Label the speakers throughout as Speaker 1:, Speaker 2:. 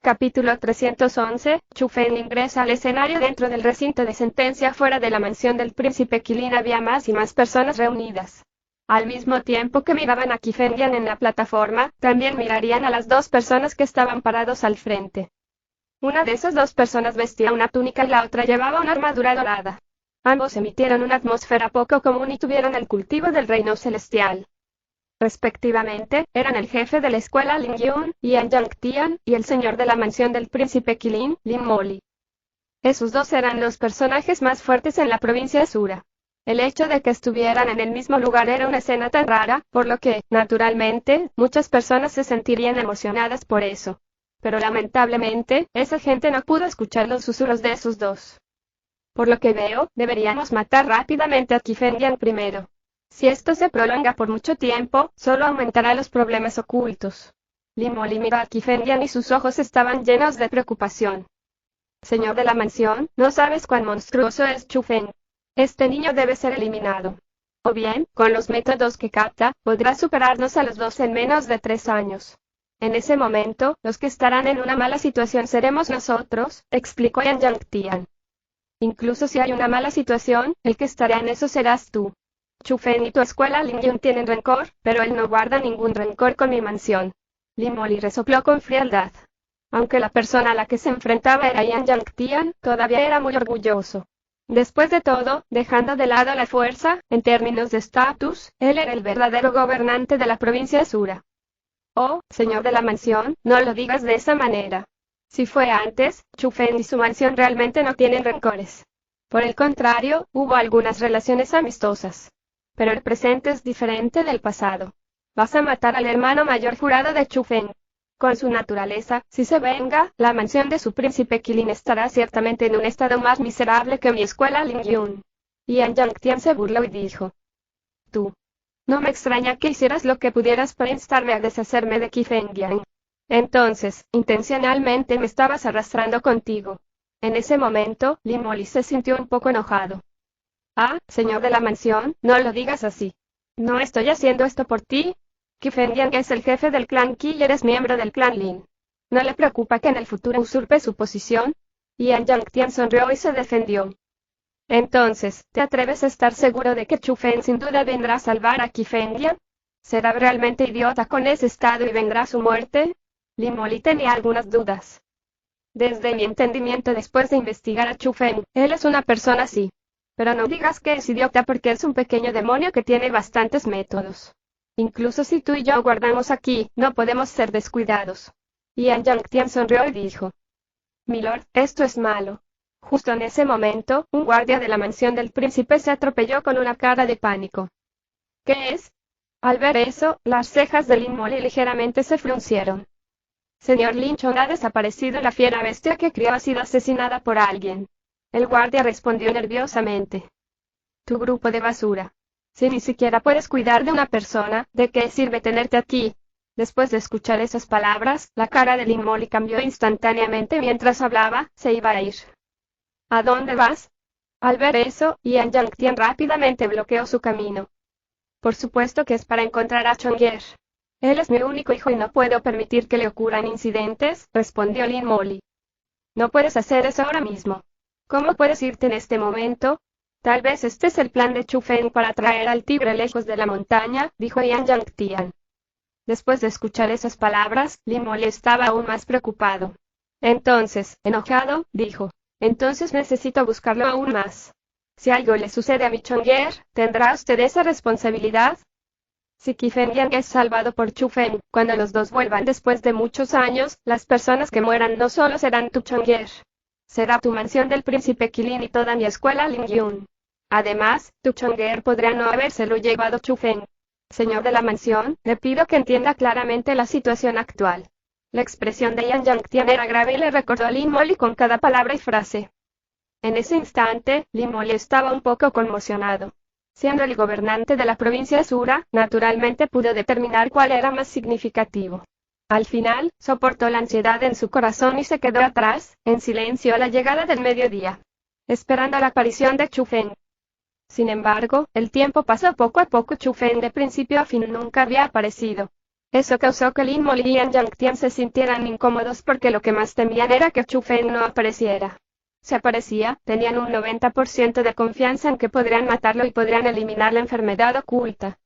Speaker 1: Capítulo 311. Chufen ingresa al escenario. Dentro del recinto de sentencia fuera de la mansión del príncipe Qilin había más y más personas reunidas. Al mismo tiempo que miraban a Kifendian en la plataforma, también mirarían a las dos personas que estaban parados al frente. Una de esas dos personas vestía una túnica y la otra llevaba una armadura dorada. Ambos emitieron una atmósfera poco común y tuvieron el cultivo del reino celestial. Respectivamente, eran el jefe de la escuela Lin Yun, Yan Yangtian, y el señor de la mansión del príncipe Qilin, Lin Moli. Esos dos eran los personajes más fuertes en la provincia de Sura. El hecho de que estuvieran en el mismo lugar era una escena tan rara, por lo que, naturalmente, muchas personas se sentirían emocionadas por eso. Pero lamentablemente, esa gente no pudo escuchar los susurros de esos dos. Por lo que veo, deberíamos matar rápidamente a Kifendian primero. Si esto se prolonga por mucho tiempo, solo aumentará los problemas ocultos. Lin Moli miró a Kifendian y sus ojos estaban llenos de preocupación. Señor de la mansión, no sabes cuán monstruoso es Chufen. Este niño debe ser eliminado. O bien, con los métodos que capta, podrá superarnos a los dos en menos de 3 años. En ese momento, los que estarán en una mala situación seremos nosotros, explicó Yan Yangtian. Incluso si hay una mala situación, el que estará en eso serás tú. Chufen y tu escuela Lin Yun tienen rencor, pero él no guarda ningún rencor con mi mansión. Lin Moli resopló con frialdad. Aunque la persona a la que se enfrentaba era Yan Yangtian, todavía era muy orgulloso. Después de todo, dejando de lado la fuerza, en términos de estatus, él era el verdadero gobernante de la provincia de Sura. Oh, señor de la mansión, no lo digas de esa manera. Si fue antes, Chufen y su mansión realmente no tienen rencores. Por el contrario, hubo algunas relaciones amistosas. Pero el presente es diferente del pasado. Vas a matar al hermano mayor jurado de Chufen. Con su naturaleza, si se venga, la mansión de su príncipe Qilin estará ciertamente en un estado más miserable que mi escuela Lin Yun. Yan Yangtian se burló y dijo: Tú. No me extraña que hicieras lo que pudieras para instarme a deshacerme de Kifendian. Entonces, intencionalmente me estabas arrastrando contigo. En ese momento, Lin Moli se sintió un poco enojado. Ah, señor de la mansión, no lo digas así. No estoy haciendo esto por ti. Kifendian es el jefe del clan Qi y eres miembro del clan Lin. ¿No le preocupa que en el futuro usurpe su posición? Yan Yangtian sonrió y se defendió. Entonces, ¿te atreves a estar seguro de que Chufen sin duda vendrá a salvar a Kifendian? ¿Será realmente idiota con ese estado y vendrá a su muerte? Lin Moli tenía algunas dudas. Desde mi entendimiento después de investigar a Chufen, él es una persona así. Pero no digas que es idiota porque es un pequeño demonio que tiene bastantes métodos. Incluso si tú y yo guardamos aquí, no podemos ser descuidados. Yan Yangtian sonrió y dijo: Milord, esto es malo. Justo en ese momento, un guardia de la mansión del príncipe se atropelló con una cara de pánico. ¿Qué es? Al ver eso, las cejas de Lin Moli ligeramente se fruncieron. Señor Lin Chong, ha desaparecido la fiera bestia que crió, ha sido asesinada por alguien. El guardia respondió nerviosamente. Tu grupo de basura. Si ni siquiera puedes cuidar de una persona, ¿de qué sirve tenerte aquí? Después de escuchar esas palabras, la cara de Lin Moli cambió instantáneamente mientras hablaba, se iba a ir. ¿A dónde vas? Al ver eso, Yan Yangtian rápidamente bloqueó su camino. Por supuesto que es para encontrar a Chong'er. Él es mi único hijo y no puedo permitir que le ocurran incidentes, respondió Lin Moli. No puedes hacer eso ahora mismo. ¿Cómo puedes irte en este momento? Tal vez este es el plan de Chufen para traer al tigre lejos de la montaña, dijo Yan Yangtian. Después de escuchar esas palabras, Lin Moli estaba aún más preocupado. Entonces, enojado, dijo: Entonces necesito buscarlo aún más. Si algo le sucede a mi Chong'er, ¿tendrá usted esa responsabilidad? Si Kifendian es salvado por Chufen, cuando los dos vuelvan después de muchos años, las personas que mueran no solo serán tu Chong'er. Será tu mansión del príncipe Qilin y toda mi escuela Lin Yun. Además, tu Chong'er podrá no habérselo llevado Chufen. Señor de la mansión, le pido que entienda claramente la situación actual. La expresión de Yan Yangtian era grave y le recordó a Lin Moli con cada palabra y frase. En ese instante, Lin Moli estaba un poco conmocionado. Siendo el gobernante de la provincia de Sura, naturalmente pudo determinar cuál era más significativo. Al final, soportó la ansiedad en su corazón y se quedó atrás, en silencio a la llegada del mediodía, esperando la aparición de Chufen. Sin embargo, el tiempo pasó poco a poco. Chufen de principio a fin nunca había aparecido. Eso causó que Lin Molly y An Yang se sintieran incómodos porque lo que más temían era que Chu Feng no apareciera. Si aparecía, tenían un 90% de confianza en que podrían matarlo y podrían eliminar la enfermedad oculta.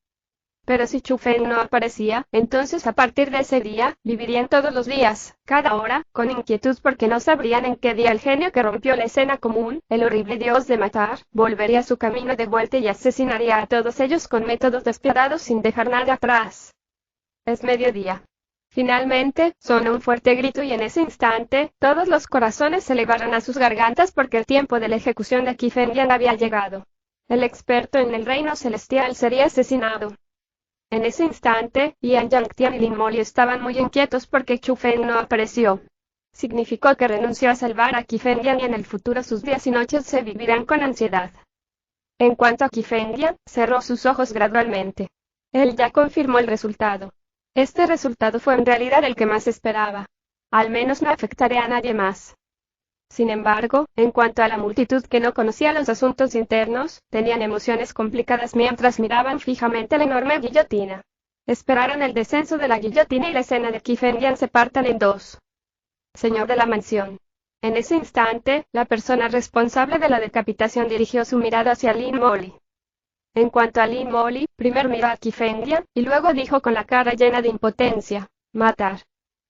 Speaker 1: Pero si Chu Feng no aparecía, entonces a partir de ese día, vivirían todos los días, cada hora, con inquietud porque no sabrían en qué día el genio que rompió la escena común, el horrible dios de matar, volvería a su camino de vuelta y asesinaría a todos ellos con métodos despiadados sin dejar nada atrás. Es mediodía. Finalmente, sonó un fuerte grito y en ese instante, todos los corazones se elevaron a sus gargantas porque el tiempo de la ejecución de Qi Fengdian había llegado. El experto en el reino celestial sería asesinado. En ese instante, Yan Yangtian y Lin Molly estaban muy inquietos porque Chu Feng no apareció. Significó que renunció a salvar a Qi Fengdian y en el futuro sus días y noches se vivirán con ansiedad. En cuanto a Qi Fengdian, cerró sus ojos gradualmente. Él ya confirmó el resultado. Este resultado fue en realidad el que más esperaba. Al menos no afectaría a nadie más. Sin embargo, en cuanto a la multitud que no conocía los asuntos internos, tenían emociones complicadas mientras miraban fijamente la enorme guillotina. Esperaron el descenso de la guillotina y la escena de Qi Fengdian se partan en dos. Señor de la mansión. En ese instante, la persona responsable de la decapitación dirigió su mirada hacia Lin Molly. En cuanto a Lin Molly, primero miró a Qi Fengdian, y luego dijo con la cara llena de impotencia, matar.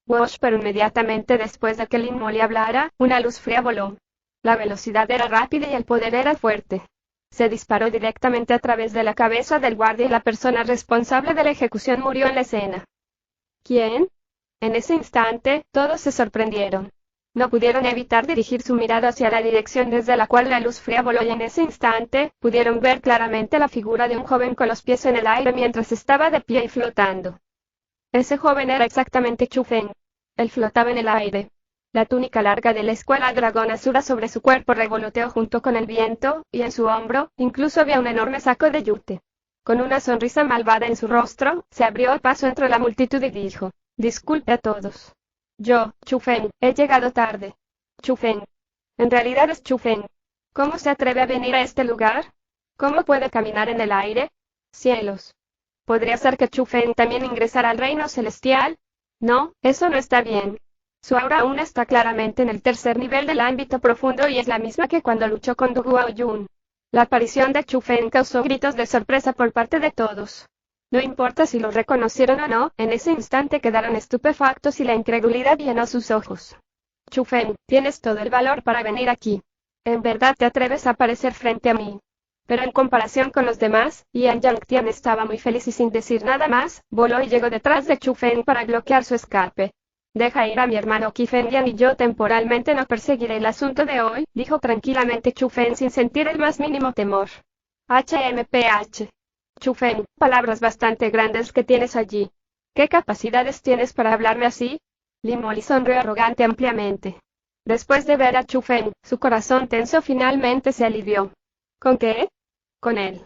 Speaker 1: Wosh, pero inmediatamente después de que Lin Molly hablara, una luz fría voló. La velocidad era rápida y el poder era fuerte. Se disparó directamente a través de la cabeza del guardia y la persona responsable de la ejecución murió en la escena. ¿Quién? En ese instante, todos se sorprendieron. No pudieron evitar dirigir su mirada hacia la dirección desde la cual la luz fría voló y en ese instante, pudieron ver claramente la figura de un joven con los pies en el aire mientras estaba de pie y flotando. Ese joven era exactamente Chu Feng. Él flotaba en el aire. La túnica larga de la escuela dragón azura sobre su cuerpo revoloteó junto con el viento, y en su hombro, incluso había un enorme saco de yute. Con una sonrisa malvada en su rostro, se abrió paso entre la multitud y dijo, disculpe a todos. Yo, Chu Feng, he llegado tarde. Chu Feng. En realidad es Chu Feng. ¿Cómo se atreve a venir a este lugar? ¿Cómo puede caminar en el aire? Cielos. ¿Podría ser que Chu Feng también ingresara al reino celestial? No, eso no está bien. Su aura aún está claramente en el tercer nivel del ámbito profundo y es la misma que cuando luchó con Du Guoyun. La aparición de Chu Feng causó gritos de sorpresa por parte de todos. No importa si lo reconocieron o no, en ese instante quedaron estupefactos y la incredulidad llenó sus ojos. Chu Feng, tienes todo el valor para venir aquí. ¿En verdad te atreves a aparecer frente a mí? Pero en comparación con los demás, Yan Yangtian estaba muy feliz y sin decir nada más, voló y llegó detrás de Chu Feng para bloquear su escape. Deja ir a mi hermano Qi Fengdian y yo temporalmente no perseguiré el asunto de hoy, dijo tranquilamente Chu Feng sin sentir el más mínimo temor. HMPH. Chu Feng, palabras bastante grandes que tienes allí. ¿Qué capacidades tienes para hablarme así? Lin Molly sonrió arrogante ampliamente. Después de ver a Chu Feng, su corazón tenso finalmente se alivió. ¿Con qué? Con él.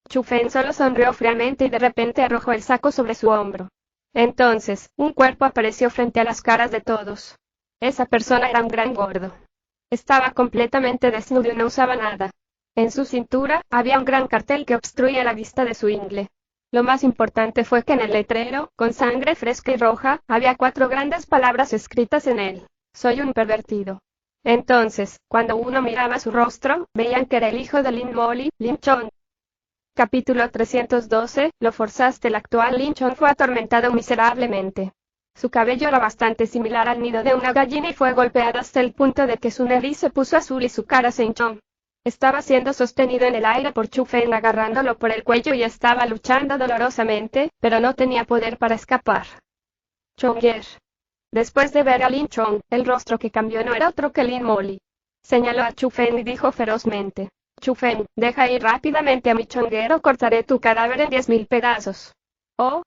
Speaker 1: Chu Feng solo sonrió fríamente y de repente arrojó el saco sobre su hombro. Entonces, un cuerpo apareció frente a las caras de todos. Esa persona era un gran gordo. Estaba completamente desnudo y no usaba nada. En su cintura, había un gran cartel que obstruía la vista de su ingle. Lo más importante fue que en el letrero, con sangre fresca y roja, había 4 grandes palabras escritas en él. Soy un pervertido. Entonces, cuando uno miraba su rostro, veían que era el hijo de Lin Molly, Lin Chong. Capítulo 312, lo forzaste. El actual Lin Chong fue atormentado miserablemente. Su cabello era bastante similar al nido de una gallina y fue golpeado hasta el punto de que su nariz se puso azul y su cara se hinchó. Estaba siendo sostenido en el aire por Chu Feng agarrándolo por el cuello y estaba luchando dolorosamente, pero no tenía poder para escapar. Chong'er. Después de ver a Lin Chong, el rostro que cambió no era otro que Lin Molly. Señaló a Chu Feng y dijo ferozmente, Chu Feng, deja ir rápidamente a mi Chong'er o cortaré tu cadáver en 10.000 pedazos. Oh.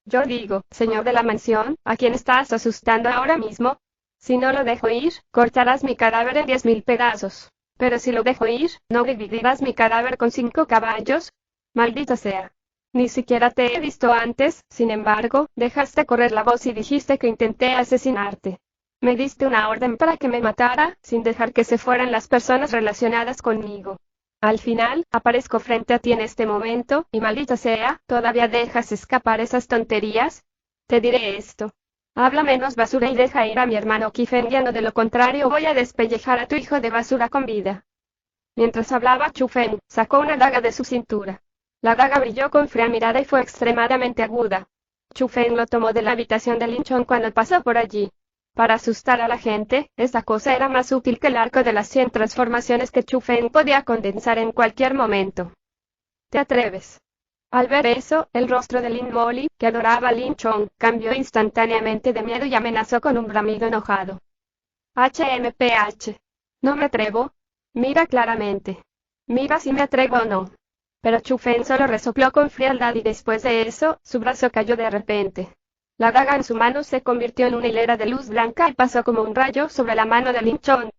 Speaker 1: Yo digo, señor de la mansión, ¿a quién estás asustando ahora mismo? Si no lo dejo ir, cortarás mi cadáver en 10.000 pedazos. Pero si lo dejo ir, ¿no dividirás mi cadáver con 5 caballos? Maldita sea. Ni siquiera te he visto antes, sin embargo, dejaste correr la voz y dijiste que intenté asesinarte. Me diste una orden para que me matara, sin dejar que se fueran las personas relacionadas conmigo. Al final, aparezco frente a ti en este momento, y maldita sea, ¿todavía dejas escapar esas tonterías? Te diré esto. Habla menos basura y deja ir a mi hermano Kifendian, o de lo contrario voy a despellejar a tu hijo de basura con vida. Mientras hablaba, Chu Feng sacó una daga de su cintura. La daga brilló con fría mirada y fue extremadamente aguda. Chu Feng lo tomó de la habitación de Lin Chong cuando pasó por allí. Para asustar a la gente, esta cosa era más útil que el arco de las 100 transformaciones que Chu Feng podía condensar en cualquier momento. ¿Te atreves? Al ver eso, el rostro de Lin Molly, que adoraba a Lin Chong, cambió instantáneamente de miedo y amenazó con un bramido enojado. HMPH. No me atrevo. Mira claramente. Mira si me atrevo o no. Pero Chu Feng solo resopló con frialdad y después de eso, su brazo cayó de repente. La daga en su mano se convirtió en una hilera de luz blanca y pasó como un rayo sobre la mano de Lin Chong.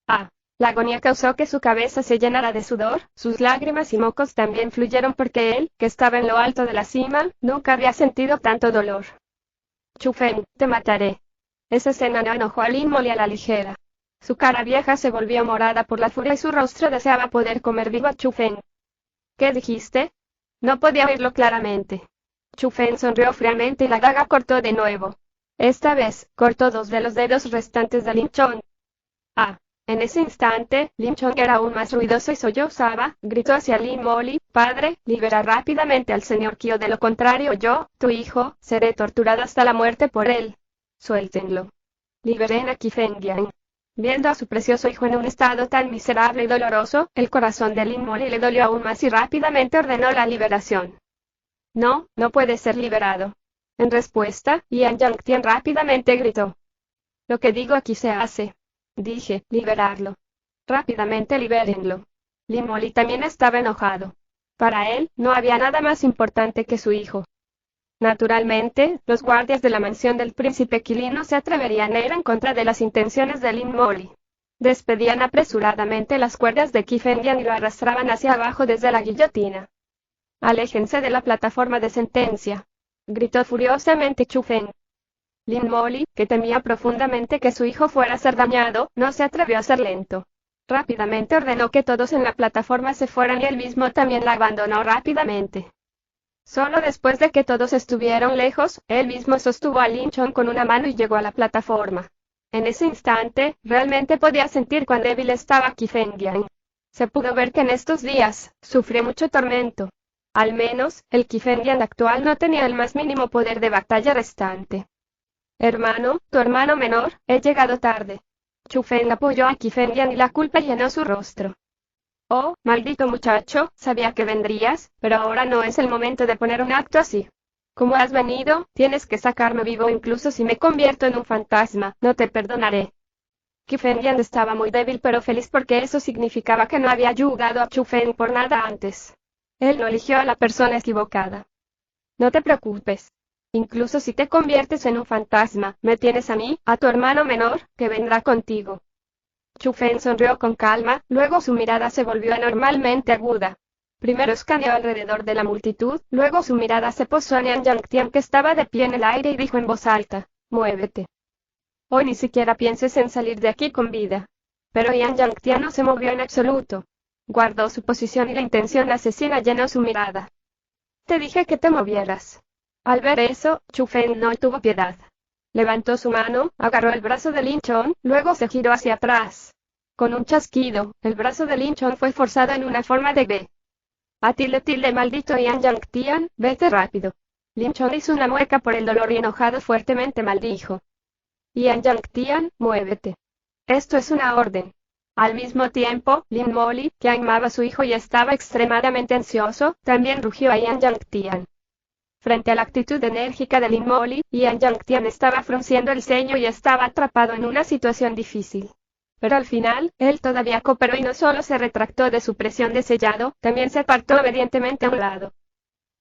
Speaker 1: Ah. La agonía causó que su cabeza se llenara de sudor, sus lágrimas y mocos también fluyeron porque él, que estaba en lo alto de la cima, nunca había sentido tanto dolor. Chu Feng, te mataré. Esa escena no enojó a Lin Molly a la ligera. Su cara vieja se volvió morada por la furia y su rostro deseaba poder comer vivo a Chu Feng. ¿Qué dijiste? No podía oírlo claramente. Chu Feng sonrió fríamente y la daga cortó de nuevo. Esta vez, cortó 2 de los dedos restantes de Lin Chong. Ah. En ese instante, Lin Chong era aún más ruidoso y sollozaba, gritó hacia Lin Molly: «Padre, libera rápidamente al señor Kyo, de lo contrario yo, tu hijo, seré torturada hasta la muerte por él. Suéltenlo. Liberen a Kifendian». Viendo a su precioso hijo en un estado tan miserable y doloroso, el corazón de Lin Molly le dolió aún más y rápidamente ordenó la liberación. «No, no puede ser liberado». En respuesta, Yan Yangtian rápidamente gritó: «Lo que digo aquí se hace». Dije, liberarlo. Rápidamente libérenlo. Lin Molly también estaba enojado. Para él, no había nada más importante que su hijo. Naturalmente, los guardias de la mansión del príncipe Qili no se atreverían a ir en contra de las intenciones de Lin Molly. Despedían apresuradamente las cuerdas de Kifendian y lo arrastraban hacia abajo desde la guillotina. «Aléjense de la plataforma de sentencia», gritó furiosamente Chu Feng. Lin Molly, que temía profundamente que su hijo fuera a ser dañado, no se atrevió a ser lento. Rápidamente ordenó que todos en la plataforma se fueran y él mismo también la abandonó rápidamente. Solo después de que todos estuvieron lejos, él mismo sostuvo a Lin Chong con una mano y llegó a la plataforma. En ese instante, realmente podía sentir cuán débil estaba Kifendian. Se pudo ver que en estos días, sufrió mucho tormento. Al menos, el Kifendian actual no tenía el más mínimo poder de batalla restante. «Hermano, tu hermano menor, he llegado tarde». Chu Feng apoyó a Kifendian y la culpa llenó su rostro. «Oh, maldito muchacho, sabía que vendrías, pero ahora no es el momento de poner un acto así. Como has venido, tienes que sacarme vivo incluso si me convierto en un fantasma, no te perdonaré». Kifendian estaba muy débil pero feliz porque eso significaba que no había ayudado a Chu Feng por nada antes. Él no eligió a la persona equivocada. «No te preocupes. Incluso si te conviertes en un fantasma, me tienes a mí, a tu hermano menor, que vendrá contigo». Chu Feng sonrió con calma, luego su mirada se volvió anormalmente aguda. Primero escaneó alrededor de la multitud, luego su mirada se posó en Yan Yangtian, que estaba de pie en el aire, y dijo en voz alta: «Muévete. Hoy ni siquiera pienses en salir de aquí con vida». Pero Yan Yangtian no se movió en absoluto. Guardó su posición y la intención asesina llenó su mirada. «Te dije que te movieras». Al ver eso, Chu Feng no tuvo piedad. Levantó su mano, agarró el brazo de Lin Chong, luego se giró hacia atrás. Con un chasquido, el brazo de Lin Chong fue forzado en una forma de V. «Tilde maldito Yan Yangtian, vete rápido». Lin Chong hizo una mueca por el dolor y enojado fuertemente maldijo: «Yan Yangtian, muévete. Esto es una orden». Al mismo tiempo, Lin Molly, que amaba a su hijo y estaba extremadamente ansioso, también rugió a Yan Yangtian. Frente a la actitud enérgica de Lin Molly, Yan Yangtian estaba frunciendo el ceño y estaba atrapado en una situación difícil. Pero al final, él todavía cooperó y no solo se retractó de su presión de sellado, también se apartó obedientemente a un lado.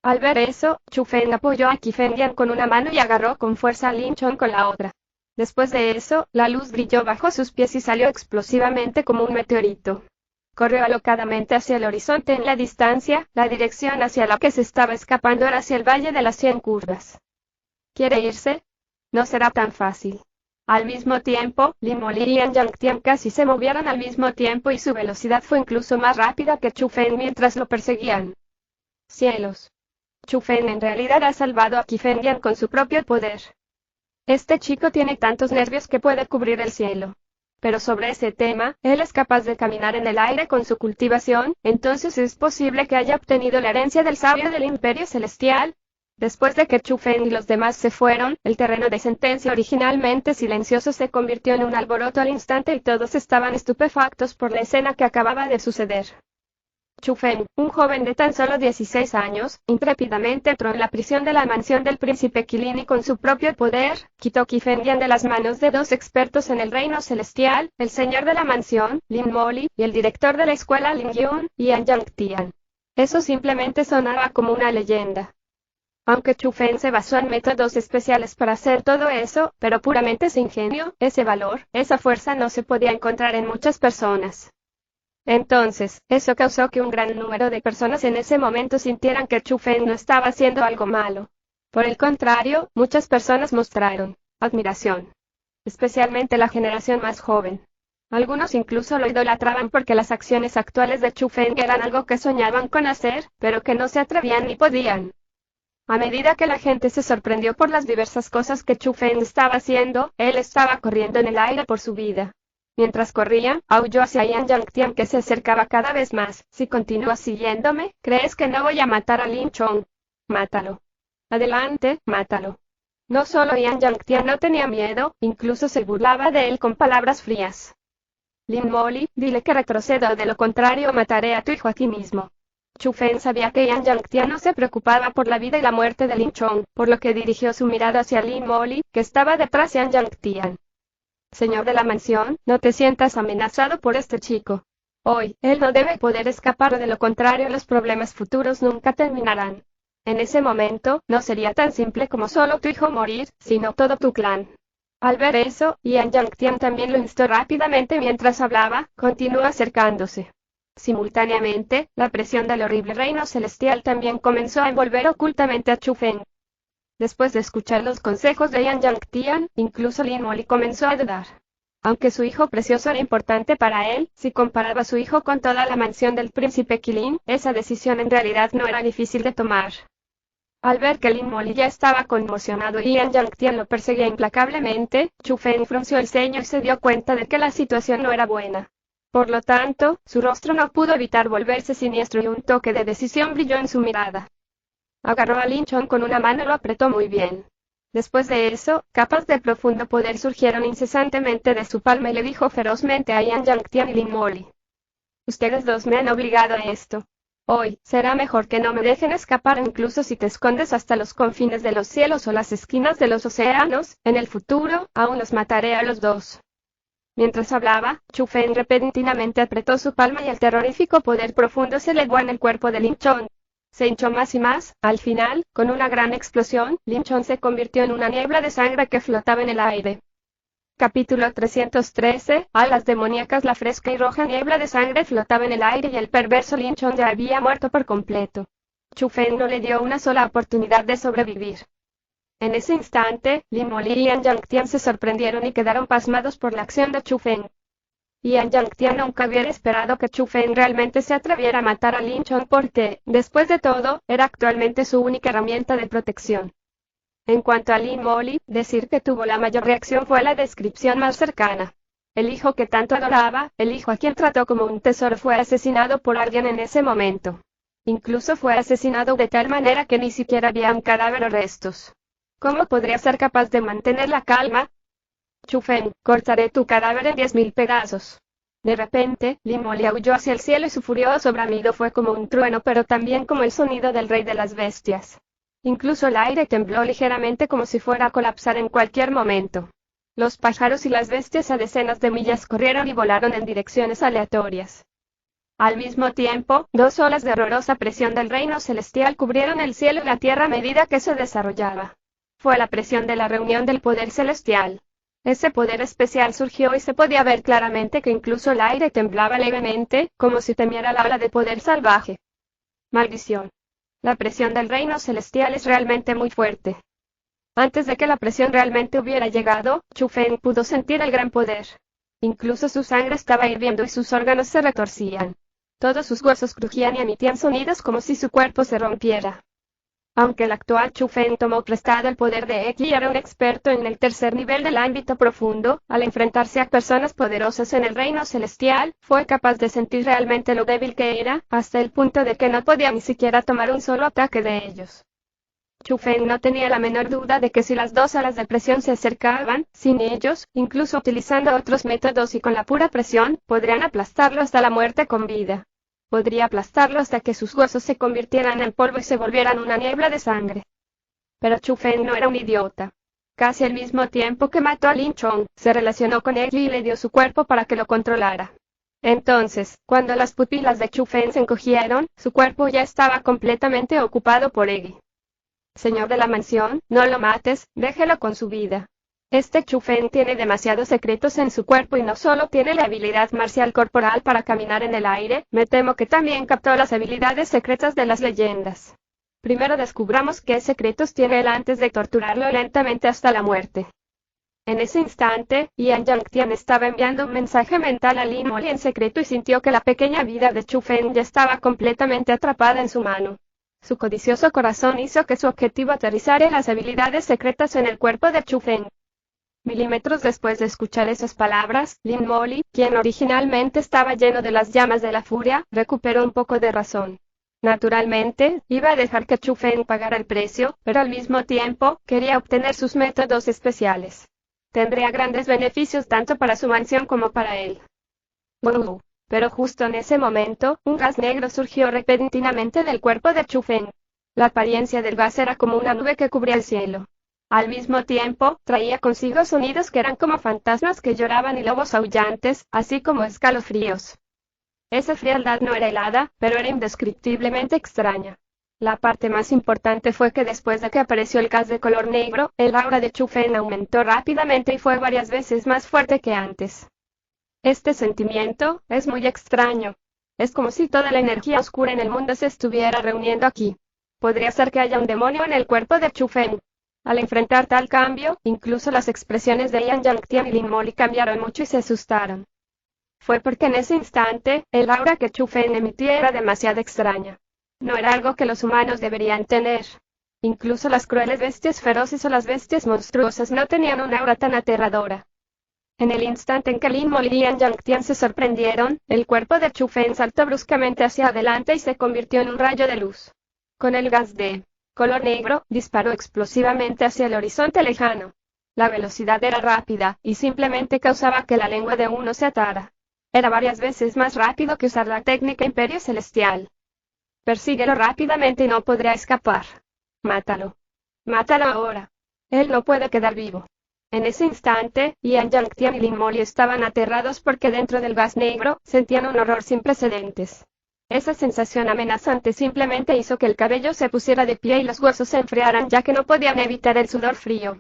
Speaker 1: Al ver eso, Chu Feng apoyó a Kifendian con una mano y agarró con fuerza a Lin Chong con la otra. Después de eso, la luz brilló bajo sus pies y salió explosivamente como un meteorito. Corrió alocadamente hacia el horizonte en la distancia, la dirección hacia la que se estaba escapando era hacia el Valle de las 100 Curvas. ¿Quiere irse? No será tan fácil. Al mismo tiempo, Lin Molly y Yan Yangtian casi se movieron al mismo tiempo y su velocidad fue incluso más rápida que Chu Feng mientras lo perseguían. ¡Cielos! Chu Feng en realidad ha salvado a Qifengyan con su propio poder. Este chico tiene tantos nervios que puede cubrir el cielo. Pero sobre ese tema, él es capaz de caminar en el aire con su cultivación, entonces es posible que haya obtenido la herencia del sabio del Imperio Celestial. Después de que Chu Feng y los demás se fueron, el terreno de sentencia originalmente silencioso se convirtió en un alboroto al instante y todos estaban estupefactos por la escena que acababa de suceder. Chu Feng, un joven de tan solo 16 años, intrépidamente entró en la prisión de la mansión del príncipe Qilin y con su propio poder, quitó Qifengyan de las manos de dos expertos en el reino celestial, el señor de la mansión, Lin Moli, y el director de la escuela Lin Yun, Yan Yangtian. Eso simplemente sonaba como una leyenda. Aunque Chu Feng se basó en métodos especiales para hacer todo eso, pero puramente ese ingenio, ese valor, esa fuerza no se podía encontrar en muchas personas. Entonces, eso causó que un gran número de personas en ese momento sintieran que Chu Feng no estaba haciendo algo malo. Por el contrario, muchas personas mostraron admiración. Especialmente la generación más joven. Algunos incluso lo idolatraban porque las acciones actuales de Chu Feng eran algo que soñaban con hacer, pero que no se atrevían ni podían. A medida que la gente se sorprendió por las diversas cosas que Chu Feng estaba haciendo, él estaba corriendo en el aire por su vida. Mientras corría, aulló hacia Yan Yangtian que se acercaba cada vez más. Si continúas siguiéndome, ¿crees que no voy a matar a Lin Chong? Mátalo. Adelante, mátalo. No solo Yan Yangtian no tenía miedo, incluso se burlaba de él con palabras frías. Lin Moli, dile que retroceda o de lo contrario mataré a tu hijo aquí mismo. Chu Feng sabía que Yan Yangtian no se preocupaba por la vida y la muerte de Lin Chong, por lo que dirigió su mirada hacia Lin Moli, que estaba detrás de Yan Yangtian. Señor de la mansión, no te sientas amenazado por este chico. Hoy, él no debe poder escapar o de lo contrario los problemas futuros nunca terminarán. En ese momento, no sería tan simple como solo tu hijo morir, sino todo tu clan. Al ver eso, Yan Yangtian también lo instó rápidamente mientras hablaba, continuó acercándose. Simultáneamente, la presión del horrible reino celestial también comenzó a envolver ocultamente a Chu Feng. Después de escuchar los consejos de Yan Yangtian, incluso Lin Moli comenzó a dudar. Aunque su hijo precioso era importante para él, si comparaba a su hijo con toda la mansión del príncipe Qilin, esa decisión en realidad no era difícil de tomar. Al ver que Lin Moli ya estaba conmocionado y Yan Yangtian lo perseguía implacablemente, Chu Feng frunció el ceño y se dio cuenta de que la situación no era buena. Por lo tanto, su rostro no pudo evitar volverse siniestro y un toque de decisión brilló en su mirada. Agarró a Lin Chong con una mano y lo apretó muy bien. Después de eso, capas de profundo poder surgieron incesantemente de su palma y le dijo ferozmente a Yan Yangtian y Lin Moli. Ustedes dos me han obligado a esto. Hoy, será mejor que no me dejen escapar incluso si te escondes hasta los confines de los cielos o las esquinas de los océanos, en el futuro, aún los mataré a los dos. Mientras hablaba, Chu Feng repentinamente apretó su palma y el terrorífico poder profundo se elevó en el cuerpo de Lin Chong. Se hinchó más y más, al final, con una gran explosión, Lin Chong se convirtió en una niebla de sangre que flotaba en el aire. Capítulo 313, alas demoníacas. La fresca y roja niebla de sangre flotaba en el aire y el perverso Lin Chong ya había muerto por completo. Chu Feng no le dio una sola oportunidad de sobrevivir. En ese instante, Lin Moli y Yan Yangtian se sorprendieron y quedaron pasmados por la acción de Chu Feng. Yan Yangtian nunca hubiera esperado que Chu Feng realmente se atreviera a matar a Lin Chong porque, después de todo, era actualmente su única herramienta de protección. En cuanto a Lin Moli, decir que tuvo la mayor reacción fue la descripción más cercana. El hijo que tanto adoraba, el hijo a quien trató como un tesoro fue asesinado por alguien en ese momento. Incluso fue asesinado de tal manera que ni siquiera había un cadáver o restos. ¿Cómo podría ser capaz de mantener la calma? Chu Feng, cortaré tu cadáver en 10.000 pedazos. De repente, Lin Moli aulló hacia el cielo y su furioso bramido fue como un trueno pero también como el sonido del rey de las bestias. Incluso el aire tembló ligeramente como si fuera a colapsar en cualquier momento. Los pájaros y las bestias a decenas de millas corrieron y volaron en direcciones aleatorias. Al mismo tiempo, dos olas de horrorosa presión del reino celestial cubrieron el cielo y la tierra a medida que se desarrollaba. Fue la presión de la reunión del poder celestial. Ese poder especial surgió y se podía ver claramente que incluso el aire temblaba levemente, como si temiera la ola de poder salvaje. Maldición. La presión del reino celestial es realmente muy fuerte. Antes de que la presión realmente hubiera llegado, Chu Feng pudo sentir el gran poder. Incluso su sangre estaba hirviendo y sus órganos se retorcían. Todos sus huesos crujían y emitían sonidos como si su cuerpo se rompiera. Aunque el actual Chu Feng tomó prestado el poder de Egg y era un experto en el tercer nivel del ámbito profundo, al enfrentarse a personas poderosas en el reino celestial, fue capaz de sentir realmente lo débil que era, hasta el punto de que no podía ni siquiera tomar un solo ataque de ellos. Chu Feng no tenía la menor duda de que si las dos alas de presión se acercaban, sin ellos, incluso utilizando otros métodos y con la pura presión, podrían aplastarlo hasta la muerte con vida. Podría aplastarlo hasta que sus huesos se convirtieran en polvo y se volvieran una niebla de sangre. Pero Chu Feng no era un idiota. Casi al mismo tiempo que mató a Lin Chong, se relacionó con él y le dio su cuerpo para que lo controlara. Entonces, cuando las pupilas de Chu Feng se encogieron, su cuerpo ya estaba completamente ocupado por Eggy. Señor de la mansión, no lo mates, déjelo con su vida. Este Chu Feng tiene demasiados secretos en su cuerpo y no solo tiene la habilidad marcial corporal para caminar en el aire, me temo que también captó las habilidades secretas de las leyendas. Primero descubramos qué secretos tiene él antes de torturarlo lentamente hasta la muerte. En ese instante, Yan Yangtian estaba enviando un mensaje mental a Lin Molly en secreto y sintió que la pequeña vida de Chu Feng ya estaba completamente atrapada en su mano. Su codicioso corazón hizo que su objetivo aterrizara en las habilidades secretas en el cuerpo de Chu Feng. Milímetros después de escuchar esas palabras, Lin Molly, quien originalmente estaba lleno de las llamas de la furia, recuperó un poco de razón. Naturalmente, iba a dejar que Chu Feng pagara el precio, pero al mismo tiempo, quería obtener sus métodos especiales. Tendría grandes beneficios tanto para su mansión como para él. ¡Wow! Pero justo en ese momento, un gas negro surgió repentinamente del cuerpo de Chu Feng. La apariencia del gas era como una nube que cubría el cielo. Al mismo tiempo, traía consigo sonidos que eran como fantasmas que lloraban y lobos aullantes, así como escalofríos. Esa frialdad no era helada, pero era indescriptiblemente extraña. La parte más importante fue que después de que apareció el gas de color negro, el aura de Chu Feng aumentó rápidamente y fue varias veces más fuerte que antes. Este sentimiento es muy extraño. Es como si toda la energía oscura en el mundo se estuviera reuniendo aquí. Podría ser que haya un demonio en el cuerpo de Chu Feng. Al enfrentar tal cambio, incluso las expresiones de Yan Yangtian y Lin Molly cambiaron mucho y se asustaron. Fue porque en ese instante, el aura que Chu Feng emitía era demasiado extraña. No era algo que los humanos deberían tener. Incluso las crueles bestias feroces o las bestias monstruosas no tenían una aura tan aterradora. En el instante en que Lin Molly y Yan Yangtian se sorprendieron, el cuerpo de Chu Feng saltó bruscamente hacia adelante y se convirtió en un rayo de luz. Con el gas de color negro, disparó explosivamente hacia el horizonte lejano. La velocidad era rápida, y simplemente causaba que la lengua de uno se atara. Era varias veces más rápido que usar la técnica Imperio Celestial. Persíguelo rápidamente y no podrá escapar. Mátalo. Mátalo ahora. Él no puede quedar vivo. En ese instante, Yan Yangtian y Lin Molly estaban aterrados porque dentro del gas negro, sentían un horror sin precedentes. Esa sensación amenazante simplemente hizo que el cabello se pusiera de pie y los huesos se enfriaran ya que no podían evitar el sudor frío.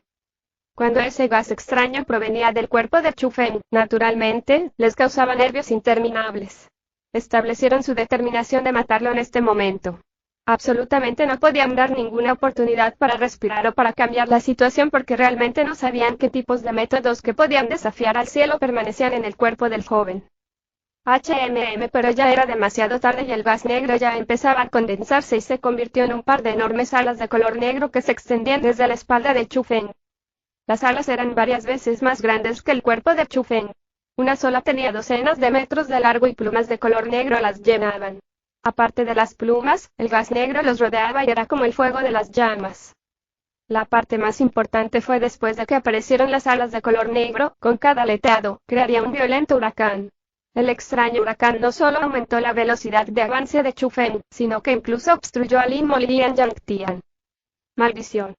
Speaker 1: Cuando ese gas extraño provenía del cuerpo de Chu Feng, naturalmente, les causaba nervios interminables. Establecieron su determinación de matarlo en este momento. Absolutamente no podían dar ninguna oportunidad para respirar o para cambiar la situación porque realmente no sabían qué tipos de métodos que podían desafiar al cielo permanecían en el cuerpo del joven. Pero ya era demasiado tarde y el gas negro ya empezaba a condensarse y se convirtió en un par de enormes alas de color negro que se extendían desde la espalda de Chu Feng. Las alas eran varias veces más grandes que el cuerpo de Chu Feng. Una sola tenía docenas de metros de largo y plumas de color negro las llenaban. Aparte de las plumas, el gas negro los rodeaba y era como el fuego de las llamas. La parte más importante fue después de que aparecieron las alas de color negro, con cada aleteado, crearía un violento huracán. El extraño huracán no solo aumentó la velocidad de avance de Chu Feng, sino que incluso obstruyó a Lin Molly y Yan Yangtian. Maldición.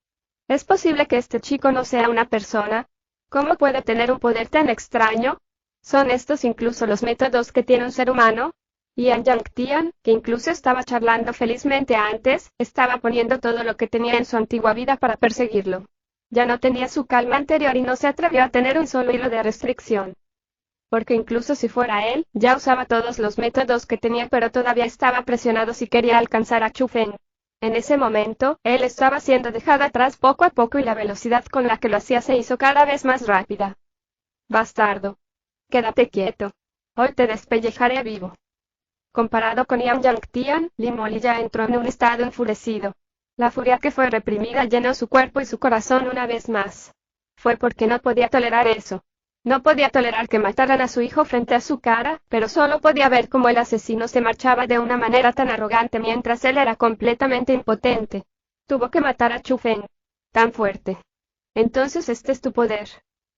Speaker 1: ¿Es posible que este chico no sea una persona? ¿Cómo puede tener un poder tan extraño? ¿Son estos incluso los métodos que tiene un ser humano? Yan Yangtian, que incluso estaba charlando felizmente antes, estaba poniendo todo lo que tenía en su antigua vida para perseguirlo. Ya no tenía su calma anterior y no se atrevió a tener un solo hilo de restricción. Porque incluso si fuera él, ya usaba todos los métodos que tenía pero todavía estaba presionado si quería alcanzar a Chu Feng. En ese momento, él estaba siendo dejado atrás poco a poco y la velocidad con la que lo hacía se hizo cada vez más rápida. Bastardo. Quédate quieto. Hoy te despellejaré vivo. Comparado con Yan Yangtian, Lin Molly ya entró en un estado enfurecido. La furia que fue reprimida llenó su cuerpo y su corazón una vez más. Fue porque no podía tolerar eso. No podía tolerar que mataran a su hijo frente a su cara, pero solo podía ver cómo el asesino se marchaba de una manera tan arrogante mientras él era completamente impotente. Tuvo que matar a Chu Feng. Tan fuerte. Entonces este es tu poder.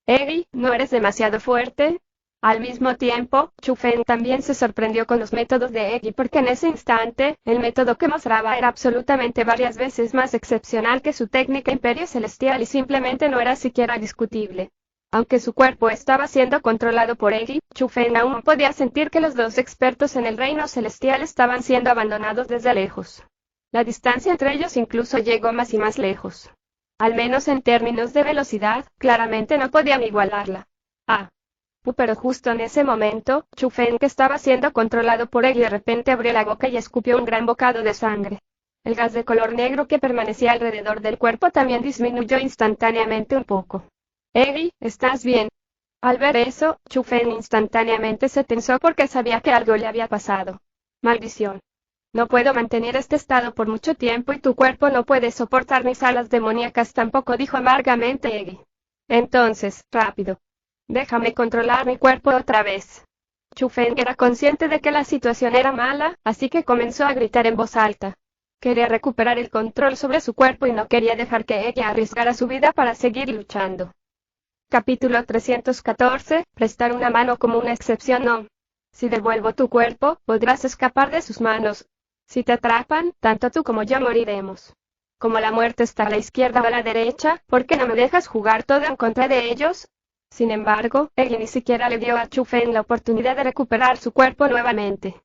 Speaker 1: Eggy, ¿no eres demasiado fuerte? Al mismo tiempo, Chu Feng también se sorprendió con los métodos de Eggy porque en ese instante, el método que mostraba era absolutamente varias veces más excepcional que su técnica Imperio Celestial y simplemente no era siquiera discutible. Aunque su cuerpo estaba siendo controlado por Eggy, Chu Feng aún podía sentir que los dos expertos en el reino celestial estaban siendo abandonados desde lejos. La distancia entre ellos incluso llegó más y más lejos. Al menos en términos de velocidad, claramente no podían igualarla. Pero justo en ese momento, Chu Feng, que estaba siendo controlado por Eggy, de repente abrió la boca y escupió un gran bocado de sangre. El gas de color negro que permanecía alrededor del cuerpo también disminuyó instantáneamente un poco. Eggy, ¿estás bien? Al ver eso, Chu Feng instantáneamente se tensó porque sabía que algo le había pasado. Maldición. No puedo mantener este estado por mucho tiempo y tu cuerpo no puede soportar mis alas demoníacas tampoco, dijo amargamente Eggy. Entonces, rápido. Déjame controlar mi cuerpo otra vez. Chu Feng era consciente de que la situación era mala, así que comenzó a gritar en voz alta. Quería recuperar el control sobre su cuerpo y no quería dejar que ella arriesgara su vida para seguir luchando. Capítulo 314. Prestar una mano como una excepción. No. Si devuelvo tu cuerpo, podrás escapar de sus manos. Si te atrapan, tanto tú como yo moriremos. Como la muerte está a la izquierda o a la derecha, ¿por qué no me dejas jugar todo en contra de ellos? Sin embargo, ella ni siquiera le dio a Chu Feng la oportunidad de recuperar su cuerpo nuevamente.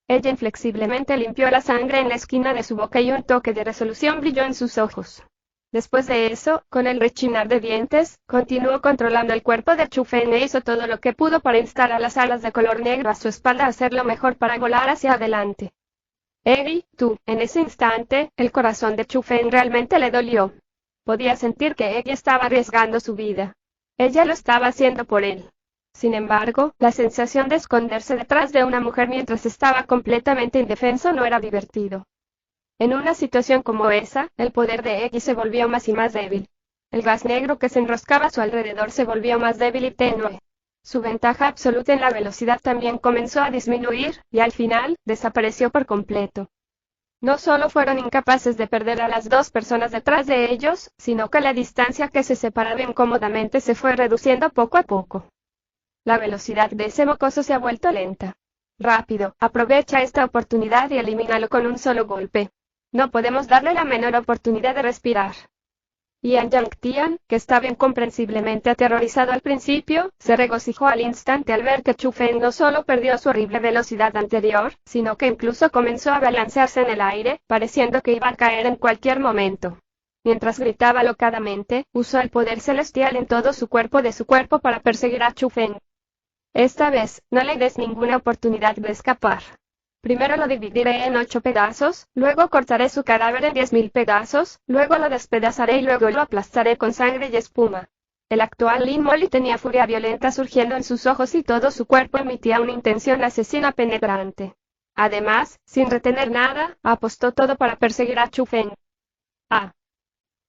Speaker 1: Ella inflexiblemente limpió la sangre en la esquina de su boca y un toque de resolución brilló en sus ojos. Después de eso, con el rechinar de dientes, continuó controlando el cuerpo de Chu Feng e hizo todo lo que pudo para instar a las alas de color negro a su espalda a hacer lo mejor para volar hacia adelante. Eggy, en ese instante, el corazón de Chu Feng realmente le dolió. Podía sentir que Eggy estaba arriesgando su vida. Ella lo estaba haciendo por él. Sin embargo, la sensación de esconderse detrás de una mujer mientras estaba completamente indefenso no era divertido. En una situación como esa, el poder de Eggy se volvió más y más débil. El gas negro que se enroscaba a su alrededor se volvió más débil y tenue. Su ventaja absoluta en la velocidad también comenzó a disminuir, y al final, desapareció por completo. No solo fueron incapaces de perder a las dos personas detrás de ellos, sino que la distancia que se separaba incómodamente se fue reduciendo poco a poco. La velocidad de ese mocoso se ha vuelto lenta. Rápido, aprovecha esta oportunidad y elimínalo con un solo golpe. No podemos darle la menor oportunidad de respirar. Yan Yangtian, que estaba incomprensiblemente aterrorizado al principio, se regocijó al instante al ver que Chu Feng no solo perdió su horrible velocidad anterior, sino que incluso comenzó a balancearse en el aire, pareciendo que iba a caer en cualquier momento. Mientras gritaba alocadamente, usó el poder celestial en todo su cuerpo para perseguir a Chu Feng. Esta vez, no le des ninguna oportunidad de escapar. Primero lo dividiré en 8 pedazos, luego cortaré su cadáver en 10.000 pedazos, luego lo despedazaré y luego lo aplastaré con sangre y espuma. El actual Lin Molly tenía furia violenta surgiendo en sus ojos y todo su cuerpo emitía una intención asesina penetrante. Además, sin retener nada, apostó todo para perseguir a Chu Feng.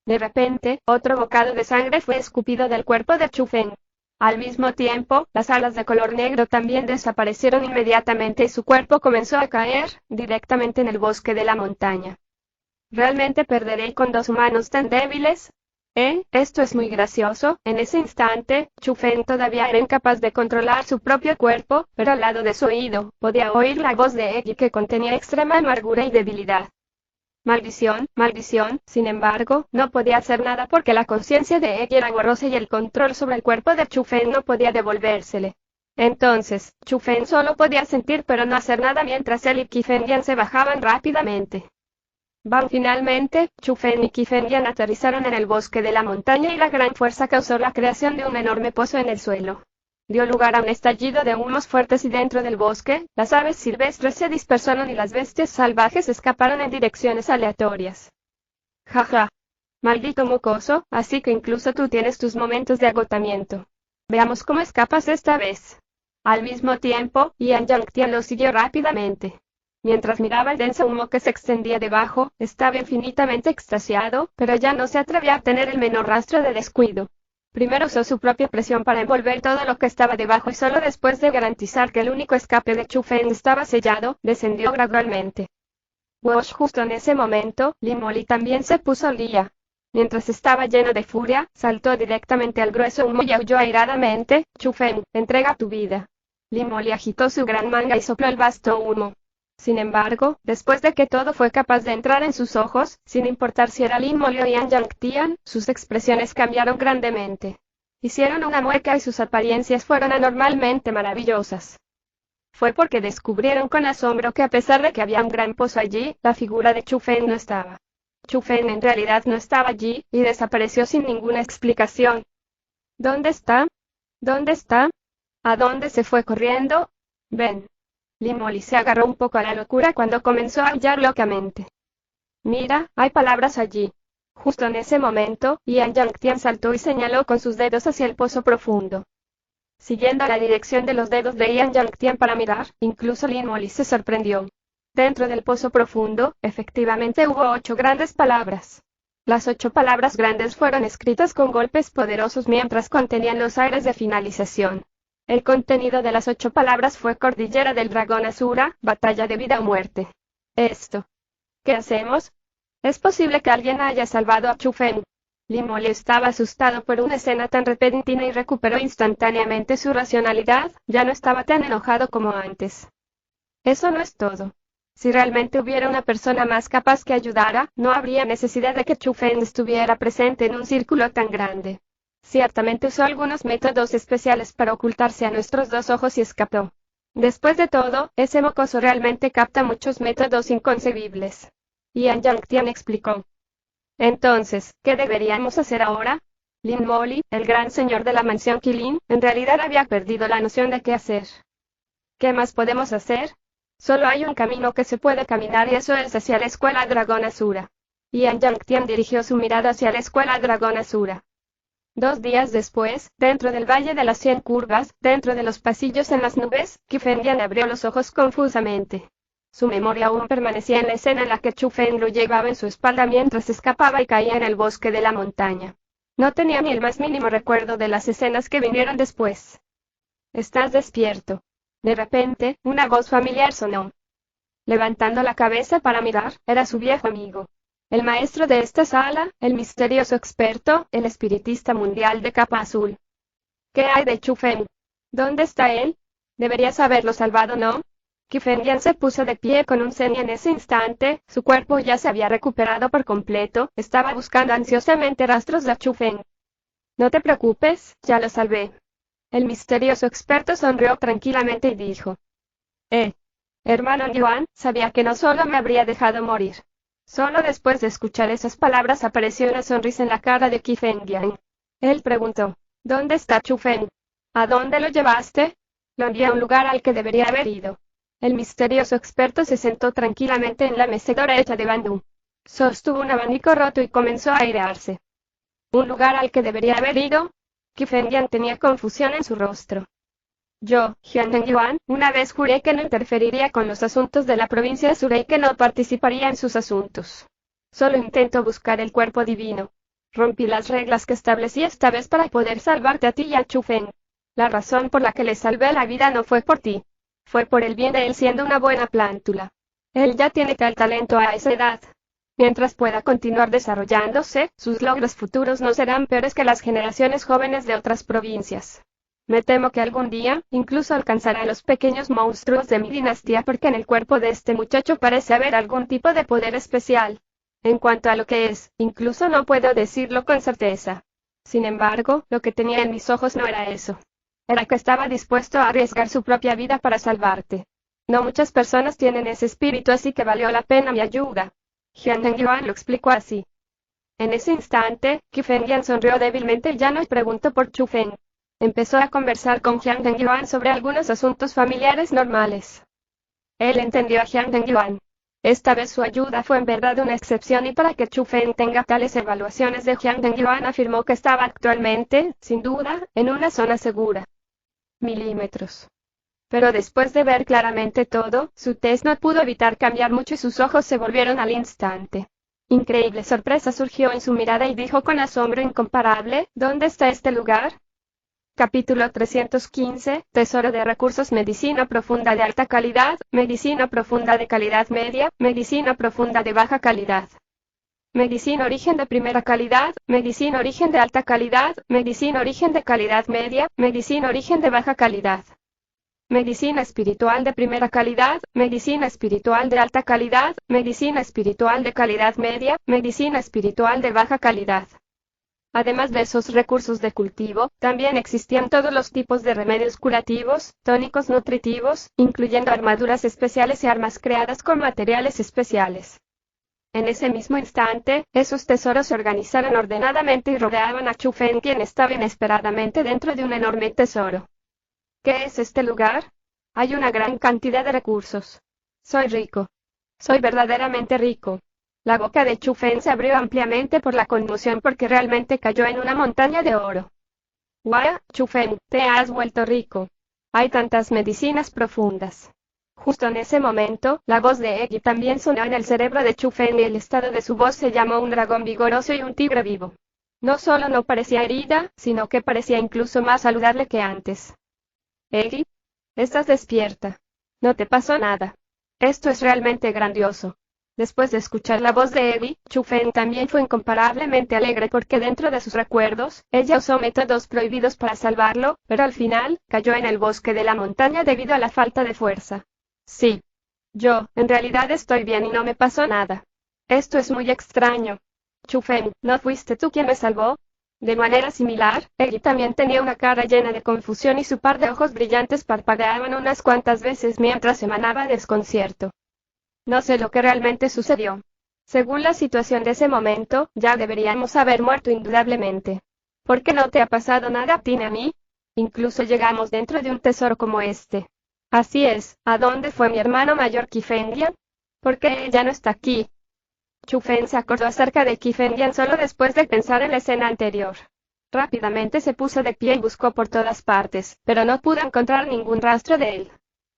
Speaker 1: De repente, otro bocado de sangre fue escupido del cuerpo de Chu Feng. Al mismo tiempo, las alas de color negro también desaparecieron inmediatamente y su cuerpo comenzó a caer, directamente en el bosque de la montaña. ¿Realmente perderé con dos humanos tan débiles? Esto es muy gracioso. En ese instante, Chu Feng todavía era incapaz de controlar su propio cuerpo, pero al lado de su oído, podía oír la voz de Eggy que contenía extrema amargura y debilidad. Maldición, maldición. Sin embargo, no podía hacer nada porque la conciencia de Eggy era borrosa y el control sobre el cuerpo de Chu Feng no podía devolvérsele. Entonces, Chu Feng solo podía sentir pero no hacer nada mientras él y Qifengyan se bajaban rápidamente. Finalmente, Chu Feng y Qifengyan aterrizaron en el bosque de la montaña y la gran fuerza causó la creación de un enorme pozo en el suelo. Dio lugar a un estallido de humos fuertes y dentro del bosque, las aves silvestres se dispersaron y las bestias salvajes escaparon en direcciones aleatorias. Jaja. Maldito mocoso, así que incluso tú tienes tus momentos de agotamiento. Veamos cómo escapas esta vez. Al mismo tiempo, Yan Yangtian lo siguió rápidamente. Mientras miraba el denso humo que se extendía debajo, estaba infinitamente extasiado, pero ya no se atrevía a tener el menor rastro de descuido. Primero usó su propia presión para envolver todo lo que estaba debajo y solo después de garantizar que el único escape de Chu Feng estaba sellado, descendió gradualmente. Wosh, justo en ese momento, Li Moli también se puso al día. Mientras estaba lleno de furia, saltó directamente al grueso humo y aulló airadamente: Chu Feng, entrega tu vida. Li Moli agitó su gran manga y sopló el vasto humo. Sin embargo, después de que todo fue capaz de entrar en sus ojos, sin importar si era Lin Molly o Yan Yangtian, sus expresiones cambiaron grandemente. Hicieron una mueca y sus apariencias fueron anormalmente maravillosas. Fue porque descubrieron con asombro que a pesar de que había un gran pozo allí, la figura de Chu Feng no estaba. Chu Feng en realidad no estaba allí, y desapareció sin ninguna explicación. ¿Dónde está? ¿Dónde está? ¿A dónde se fue corriendo? Ven. Li Moli se agarró un poco a la locura cuando comenzó a aullar locamente. Mira, hay palabras allí. Justo en ese momento, Yan Yangtian saltó y señaló con sus dedos hacia el pozo profundo. Siguiendo la dirección de los dedos de Yan Yangtian para mirar, incluso Li Moli se sorprendió. Dentro del pozo profundo, efectivamente hubo 8 grandes palabras. Las 8 palabras grandes fueron escritas con golpes poderosos mientras contenían los aires de finalización. El contenido de las 8 palabras fue Cordillera del Dragón Asura, batalla de vida o muerte. Esto. ¿Qué hacemos? ¿Es posible que alguien haya salvado a Chu Feng? Li Moli estaba asustado por una escena tan repentina y recuperó instantáneamente su racionalidad, ya no estaba tan enojado como antes. Eso no es todo. Si realmente hubiera una persona más capaz que ayudara, no habría necesidad de que Chu Feng estuviera presente en un círculo tan grande. Ciertamente usó algunos métodos especiales para ocultarse a nuestros 2 ojos y escapó. Después de todo, ese mocoso realmente capta muchos métodos inconcebibles. Yan Yangtian explicó. Entonces, ¿qué deberíamos hacer ahora? Lin Moli, el gran señor de la mansión Qilin, en realidad había perdido la noción de qué hacer. ¿Qué más podemos hacer? Solo hay un camino que se puede caminar y eso es hacia la escuela Dragón Asura. Yan Yangtian dirigió su mirada hacia la escuela Dragón Asura. 2 días después, dentro del Valle de las 100 Curvas, dentro de los pasillos en las nubes, Qifengyan abrió los ojos confusamente. Su memoria aún permanecía en la escena en la que Chu Feng lo llevaba en su espalda mientras escapaba y caía en el bosque de la montaña. No tenía ni el más mínimo recuerdo de las escenas que vinieron después. ¿Estás despierto? De repente, una voz familiar sonó. Levantando la cabeza para mirar, era su viejo amigo. El maestro de esta sala, el misterioso experto, el espiritista mundial de capa azul. ¿Qué hay de Chu Feng? ¿Dónde está él? Deberías haberlo salvado, ¿no? Qifengyan se puso de pie con un ceño en ese instante, su cuerpo ya se había recuperado por completo, estaba buscando ansiosamente rastros de Chu Feng. No te preocupes, ya lo salvé. El misterioso experto sonrió tranquilamente y dijo. Hermano Yuan, sabía que no solo me habría dejado morir. Solo después de escuchar esas palabras apareció una sonrisa en la cara de Qifengyan. Él preguntó, ¿dónde está Chu Feng? ¿A dónde lo llevaste? Lo envié a un lugar al que debería haber ido. El misterioso experto se sentó tranquilamente en la mecedora hecha de bambú. Sostuvo un abanico roto y comenzó a airearse. ¿Un lugar al que debería haber ido? Qifengyan tenía confusión en su rostro. Yo, Hyun Yuan, una vez juré que no interferiría con los asuntos de la provincia de Surrey y que no participaría en sus asuntos. Solo intento buscar el cuerpo divino. Rompí las reglas que establecí esta vez para poder salvarte a ti y a Chu Feng. La razón por la que le salvé la vida no fue por ti. Fue por el bien de él siendo una buena plántula. Él ya tiene tal talento a esa edad. Mientras pueda continuar desarrollándose, sus logros futuros no serán peores que las generaciones jóvenes de otras provincias. Me temo que algún día, incluso alcanzará a los pequeños monstruos de mi dinastía porque en el cuerpo de este muchacho parece haber algún tipo de poder especial. En cuanto a lo que es, incluso no puedo decirlo con certeza. Sin embargo, lo que tenía en mis ojos no era eso. Era que estaba dispuesto a arriesgar su propia vida para salvarte. No muchas personas tienen ese espíritu, así que valió la pena mi ayuda. Hyun Yuan lo explicó así. En ese instante, Qifengyan sonrió débilmente y ya no preguntó por Chu Feng. Empezó a conversar con Hyun Yuan sobre algunos asuntos familiares normales. Él entendió a Hyun Yuan. Esta vez su ayuda fue en verdad una excepción y para que Chu Feng tenga tales evaluaciones de Hyun Yuan afirmó que estaba actualmente, sin duda, en una zona segura. Milímetros. Pero después de ver claramente todo, su tez no pudo evitar cambiar mucho y sus ojos se volvieron al instante. Increíble sorpresa surgió en su mirada y dijo con asombro incomparable, ¿dónde está este lugar? Capítulo 315, Tesoro de recursos. Medicina profunda de alta calidad, medicina profunda de calidad media, medicina profunda de baja calidad. Medicina origen de primera calidad, medicina origen de alta calidad, medicina origen de calidad media, medicina origen de baja calidad. Medicina espiritual de primera calidad, medicina espiritual de alta calidad, medicina espiritual de calidad media, medicina espiritual de baja calidad. Además de esos recursos de cultivo, también existían todos los tipos de remedios curativos, tónicos nutritivos, incluyendo armaduras especiales y armas creadas con materiales especiales. En ese mismo instante, esos tesoros se organizaron ordenadamente y rodeaban a Chu Feng, quien estaba inesperadamente dentro de un enorme tesoro. ¿Qué es este lugar? Hay una gran cantidad de recursos. Soy rico. Soy verdaderamente rico. La boca de Chu Feng se abrió ampliamente por la conmoción porque realmente cayó en una montaña de oro. ¡Guau, Chu Feng, te has vuelto rico! Hay tantas medicinas profundas. Justo en ese momento, la voz de Eggy también sonó en el cerebro de Chu Feng y el estado de su voz se llamó un dragón vigoroso y un tigre vivo. No solo no parecía herida, sino que parecía incluso más saludable que antes. Eggy, estás despierta. No te pasó nada. Esto es realmente grandioso. Después de escuchar la voz de Eggy, Chu Feng también fue incomparablemente alegre porque dentro de sus recuerdos, ella usó métodos prohibidos para salvarlo, pero al final, cayó en el bosque de la montaña debido a la falta de fuerza. Sí. Yo, en realidad estoy bien y no me pasó nada. Esto es muy extraño. Chu Feng, ¿no fuiste tú quien me salvó? De manera similar, Eggy también tenía una cara llena de confusión y su par de ojos brillantes parpadeaban unas cuantas veces mientras emanaba desconcierto. No sé lo que realmente sucedió. Según la situación de ese momento, ya deberíamos haber muerto indudablemente. ¿Por qué no te ha pasado nada a ti ni a mí? Incluso llegamos dentro de un tesoro como este. Así es, ¿a dónde fue mi hermano mayor Qifengyan? ¿Por qué ella no está aquí? Chu Feng se acordó acerca de Qifengyan solo después de pensar en la escena anterior. Rápidamente se puso de pie y buscó por todas partes, pero no pudo encontrar ningún rastro de él.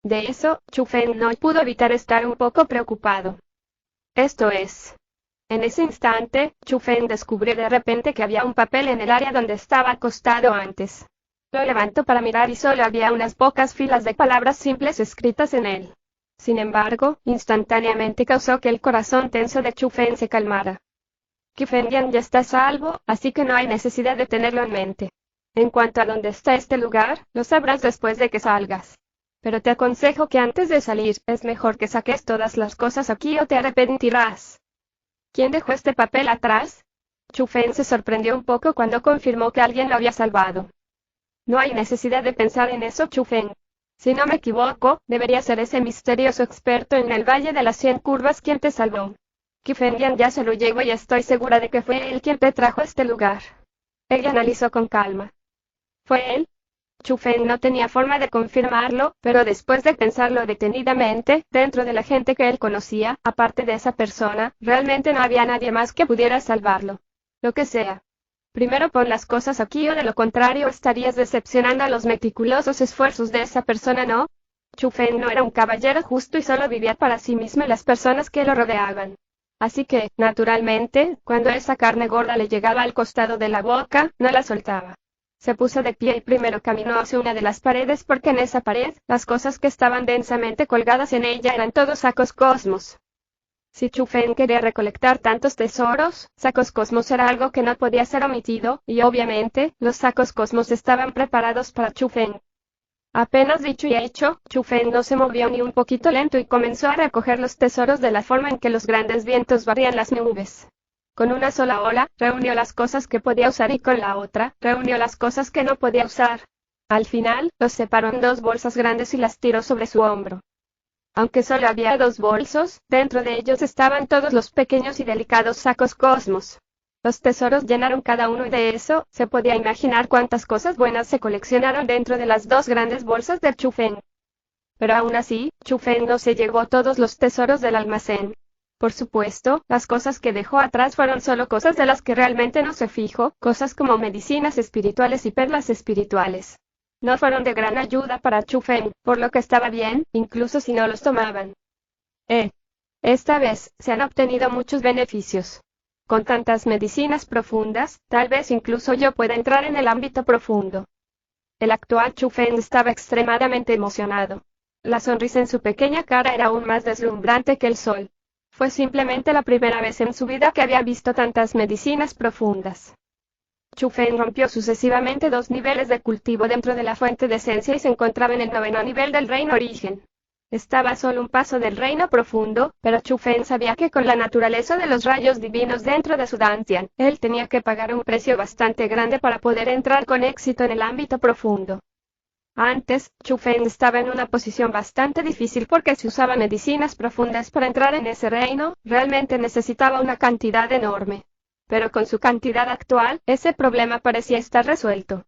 Speaker 1: De eso, Chu Feng no pudo evitar estar un poco preocupado. Esto es. En ese instante, Chu Feng descubrió de repente que había un papel en el área donde estaba acostado antes. Lo levantó para mirar y solo había unas pocas filas de palabras simples escritas en él. Sin embargo, instantáneamente causó que el corazón tenso de Chu Feng se calmara. Qifengyan ya está a salvo, así que no hay necesidad de tenerlo en mente. En cuanto a dónde está este lugar, lo sabrás después de que salgas. Pero te aconsejo que antes de salir, es mejor que saques todas las cosas aquí o te arrepentirás. ¿Quién dejó este papel atrás? Chu Feng se sorprendió un poco cuando confirmó que alguien lo había salvado. No hay necesidad de pensar en eso, Chu Feng. Si no me equivoco, debería ser ese misterioso experto en el Valle de las 100 Curvas quien te salvó. Qifengyan ya se lo llevó y estoy segura de que fue él quien te trajo a este lugar. Ella analizó con calma. ¿Fue él? Chu Feng no tenía forma de confirmarlo, pero después de pensarlo detenidamente, dentro de la gente que él conocía, aparte de esa persona, realmente no había nadie más que pudiera salvarlo. Lo que sea. Primero pon las cosas aquí o de lo contrario estarías decepcionando a los meticulosos esfuerzos de esa persona, ¿no? Chu Feng no era un caballero justo y solo vivía para sí mismo y las personas que lo rodeaban. Así que, naturalmente, cuando esa carne gorda le llegaba al costado de la boca, no la soltaba. Se puso de pie y primero caminó hacia una de las paredes porque en esa pared, las cosas que estaban densamente colgadas en ella eran todos sacos cosmos. Si Chu Feng quería recolectar tantos tesoros, sacos cosmos era algo que no podía ser omitido, y obviamente, los sacos cosmos estaban preparados para Chu Feng. Apenas dicho y hecho, Chu Feng no se movió ni un poquito lento y comenzó a recoger los tesoros de la forma en que los grandes vientos barrían las nubes. Con una sola ola, reunió las cosas que podía usar y con la otra, reunió las cosas que no podía usar. Al final, los separó en dos bolsas grandes y las tiró sobre su hombro. Aunque solo había dos bolsos, dentro de ellos estaban todos los pequeños y delicados sacos cosmos. Los tesoros llenaron cada uno y de eso, se podía imaginar cuántas cosas buenas se coleccionaron dentro de las dos grandes bolsas de Chu Feng. Pero aún así, Chu Feng no se llevó todos los tesoros del almacén. Por supuesto, las cosas que dejó atrás fueron solo cosas de las que realmente no se fijó, cosas como medicinas espirituales y perlas espirituales. no fueron de gran ayuda para Chu Feng, por lo que estaba bien, incluso si no los tomaban. Esta vez, se han obtenido muchos beneficios. Con tantas medicinas profundas, tal vez incluso yo pueda entrar en el ámbito profundo. El actual Chu Feng estaba extremadamente emocionado. La sonrisa en su pequeña cara era aún más deslumbrante que el sol. Fue simplemente la primera vez en su vida que había visto tantas medicinas profundas. Chu Feng rompió sucesivamente 2 niveles de cultivo dentro de la fuente de esencia y se encontraba en el 9º nivel del reino origen. Estaba a solo un paso del reino profundo, pero Chu Feng sabía que con la naturaleza de los rayos divinos dentro de su Dantian, él tenía que pagar un precio bastante grande para poder entrar con éxito en el ámbito profundo. Antes, Chu Feng estaba en una posición bastante difícil porque si usaba medicinas profundas para entrar en ese reino, realmente necesitaba una cantidad enorme. Pero con su cantidad actual, ese problema parecía estar resuelto.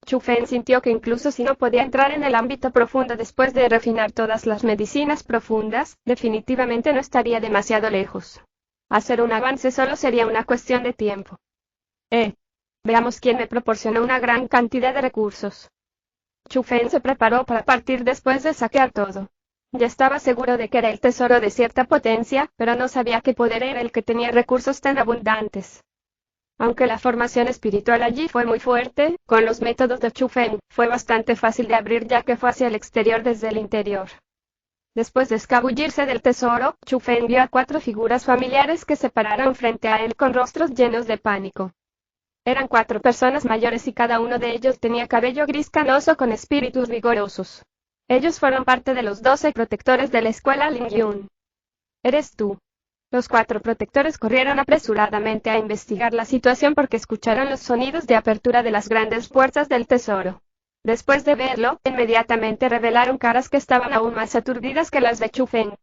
Speaker 1: Chu Feng sintió que incluso si no podía entrar en el ámbito profundo después de refinar todas las medicinas profundas, definitivamente no estaría demasiado lejos. Hacer un avance solo sería una cuestión de tiempo. Veamos quién me proporcionó una gran cantidad de recursos. Chu Feng se preparó para partir después de saquear todo. Ya estaba seguro de que era el tesoro de cierta potencia, pero no sabía qué poder era el que tenía recursos tan abundantes. Aunque la formación espiritual allí fue muy fuerte, con los métodos de Chu Feng, fue bastante fácil de abrir ya que fue hacia el exterior desde el interior. Después de escabullirse del tesoro, Chu Feng vio a 4 figuras familiares que se pararon frente a él con rostros llenos de pánico. Eran 4 personas mayores y cada uno de ellos tenía cabello gris canoso con espíritus vigorosos. Ellos fueron parte de los 12 protectores de la escuela Lingyun. ¿Eres tú? Los 4 protectores corrieron apresuradamente a investigar la situación porque escucharon los sonidos de apertura de las grandes puertas del tesoro. Después de verlo, inmediatamente revelaron caras que estaban aún más aturdidas que las de Chu Feng.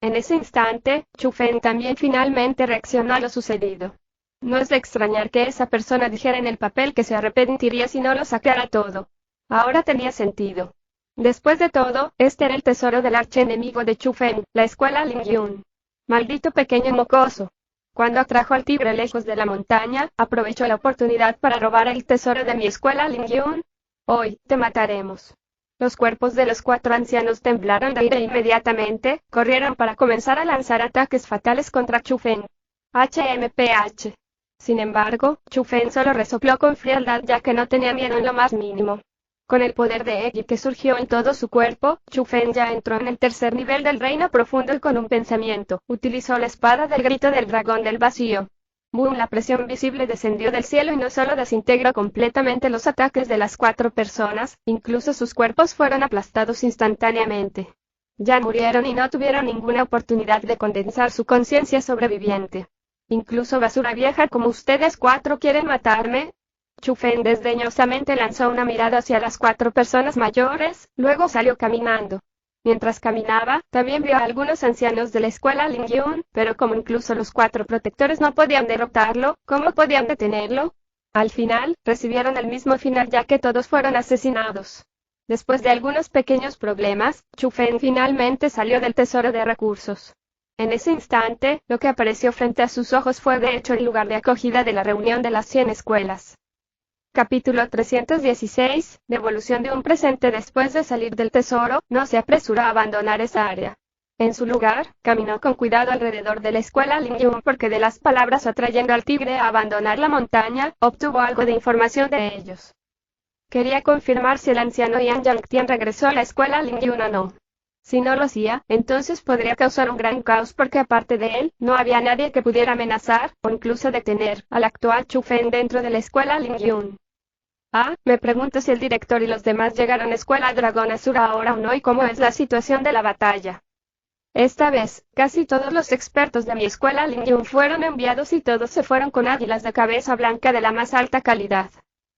Speaker 1: En ese instante, Chu Feng también finalmente reaccionó a lo sucedido. No es de extrañar que esa persona dijera en el papel que se arrepentiría si no lo sacara todo. Ahora tenía sentido. Después de todo, este era el tesoro del archienemigo de Chu Feng, la escuela Lingyun. Maldito pequeño mocoso. Cuando atrajo al tigre lejos de la montaña, aprovechó la oportunidad para robar el tesoro de mi escuela Lingyun. Hoy, te mataremos. Los cuerpos de los 4 ancianos temblaron de ira e inmediatamente, corrieron para comenzar a lanzar ataques fatales contra Chu Feng. HMPH. Sin embargo, Chu Feng solo resopló con frialdad ya que no tenía miedo en lo más mínimo. Con el poder de Egi que surgió en todo su cuerpo, Chu Feng ya entró en el 3er nivel del reino profundo y con un pensamiento, utilizó la espada del grito del dragón del vacío. Boom, la presión visible descendió del cielo y no solo desintegró completamente los ataques de las 4 personas, incluso sus cuerpos fueron aplastados instantáneamente. Ya murieron y no tuvieron ninguna oportunidad de condensar su conciencia sobreviviente. Incluso basura vieja como ustedes 4 quieren matarme. Chu Feng desdeñosamente lanzó una mirada hacia las 4 personas mayores, luego salió caminando. Mientras caminaba, también vio a algunos ancianos de la escuela Lingyun, pero como incluso los 4 protectores no podían derrotarlo, ¿cómo podían detenerlo? Al final, recibieron el mismo final ya que todos fueron asesinados. Después de algunos pequeños problemas, Chu Feng finalmente salió del tesoro de recursos. En ese instante, lo que apareció frente a sus ojos fue de hecho el lugar de acogida de la reunión de las 100 escuelas. Capítulo 316, Devolución de un presente. Después de salir del tesoro, no se apresuró a abandonar esa área. En su lugar, caminó con cuidado alrededor de la escuela Lingyun porque de las palabras atrayendo al tigre a abandonar la montaña, obtuvo algo de información de ellos. Quería confirmar si el anciano Yan Yangtian regresó a la escuela Lingyun o no. Si no lo hacía, entonces podría causar un gran caos porque aparte de él, no había nadie que pudiera amenazar, o incluso detener, al actual Chu Feng dentro de la escuela Lingyun. Me pregunto si el director y los demás llegaron a Escuela Dragón Azura ahora o no y cómo es la situación de la batalla. Esta vez, casi todos los expertos de mi escuela Lingyun fueron enviados y todos se fueron con águilas de cabeza blanca de la más alta calidad.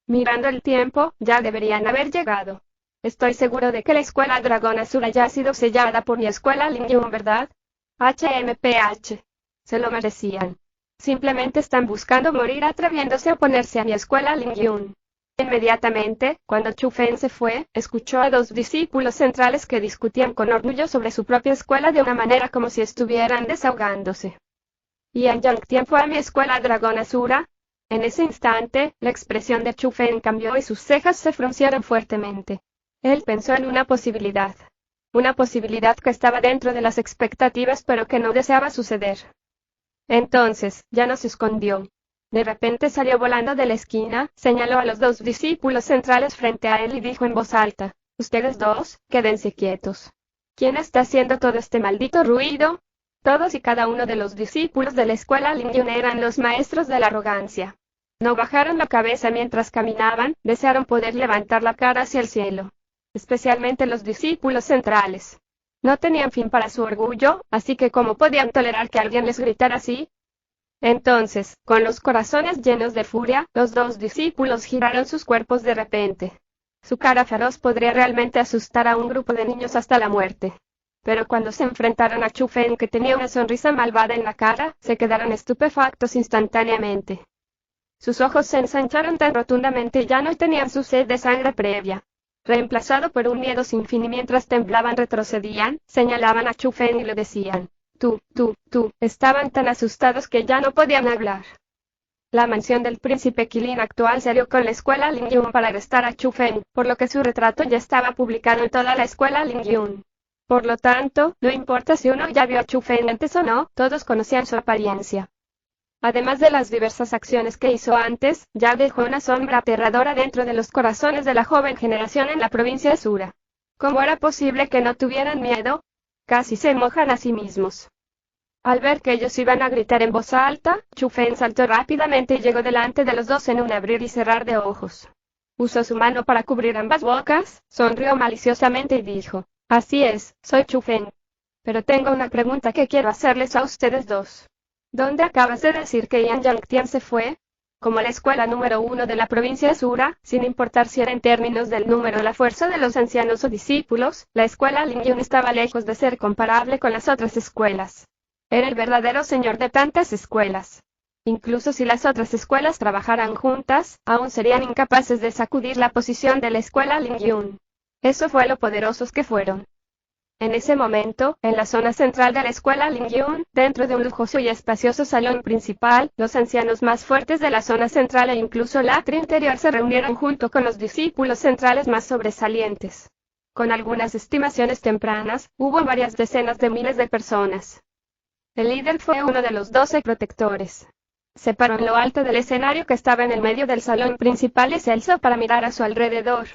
Speaker 1: Mirando el tiempo, ya deberían haber llegado. Estoy seguro de que la escuela Dragón Azura ya ha sido sellada por mi escuela Lingyun, ¿verdad? HMPH. Se lo merecían. Simplemente están buscando morir atreviéndose a oponerse a mi escuela Lingyun. Inmediatamente, cuando Chu Feng se fue, escuchó a 2 discípulos centrales que discutían con orgullo sobre su propia escuela de una manera como si estuvieran desahogándose. ¿Yan Yangtian fue a mi escuela Dragón Azura? En ese instante, la expresión de Chu Feng cambió y sus cejas se fruncieron fuertemente. Él pensó en una posibilidad. Una posibilidad que estaba dentro de las expectativas pero que no deseaba suceder. Entonces, ya no se escondió. De repente salió volando de la esquina, señaló a los dos discípulos centrales frente a él y dijo en voz alta: «Ustedes dos, quédense quietos». «¿Quién está haciendo todo este maldito ruido?». Todos y cada uno de los discípulos de la escuela Lingyun eran los maestros de la arrogancia. No bajaron la cabeza mientras caminaban, desearon poder levantar la cara hacia el cielo. Especialmente los discípulos centrales. No tenían fin para su orgullo, así que ¿cómo podían tolerar que alguien les gritara así? Entonces, con los corazones llenos de furia, los dos discípulos giraron sus cuerpos de repente. Su cara feroz podría realmente asustar a un grupo de niños hasta la muerte. Pero cuando se enfrentaron a Chu Feng, que tenía una sonrisa malvada en la cara, se quedaron estupefactos instantáneamente. Sus ojos se ensancharon tan rotundamente y ya no tenían su sed de sangre previa. Reemplazado por un miedo sin fin, y mientras temblaban retrocedían, señalaban a Chu Feng y le decían: tú, estaban tan asustados que ya no podían hablar. La mansión del príncipe Qilin actual se alió con la escuela Lingyun para arrestar a Chu Feng, por lo que su retrato ya estaba publicado en toda la escuela Lingyun. Por lo tanto, no importa si uno ya vio a Chu Feng antes o no, todos conocían su apariencia. Además de las diversas acciones que hizo antes, ya dejó una sombra aterradora dentro de los corazones de la joven generación en la provincia de Sura. ¿Cómo era posible que no tuvieran miedo? Casi se mojan a sí mismos. Al ver que ellos iban a gritar en voz alta, Chu Feng saltó rápidamente y llegó delante de los dos en un abrir y cerrar de ojos. Usó su mano para cubrir ambas bocas, sonrió maliciosamente y dijo: «Así es, soy Chu Feng. Pero tengo una pregunta que quiero hacerles a ustedes dos. ¿Dónde acabas de decir que Yan Yangtian se fue?». Como la escuela número 1 de la provincia de Sura, sin importar si era en términos del número o la fuerza de los ancianos o discípulos, la escuela Lingyun estaba lejos de ser comparable con las otras escuelas. Era el verdadero señor de tantas escuelas. Incluso si las otras escuelas trabajaran juntas, aún serían incapaces de sacudir la posición de la escuela Lingyun. Eso fue lo poderosos que fueron. En ese momento, en la zona central de la escuela Lingyun, dentro de un lujoso y espacioso salón principal, los ancianos más fuertes de la zona central e incluso el atrio interior se reunieron junto con los discípulos centrales más sobresalientes. Con algunas estimaciones tempranas, hubo varias decenas de miles de personas. El líder fue uno de los 12 protectores. Se paró en lo alto del escenario que estaba en el medio del salón principal y se alzó para mirar a su alrededor.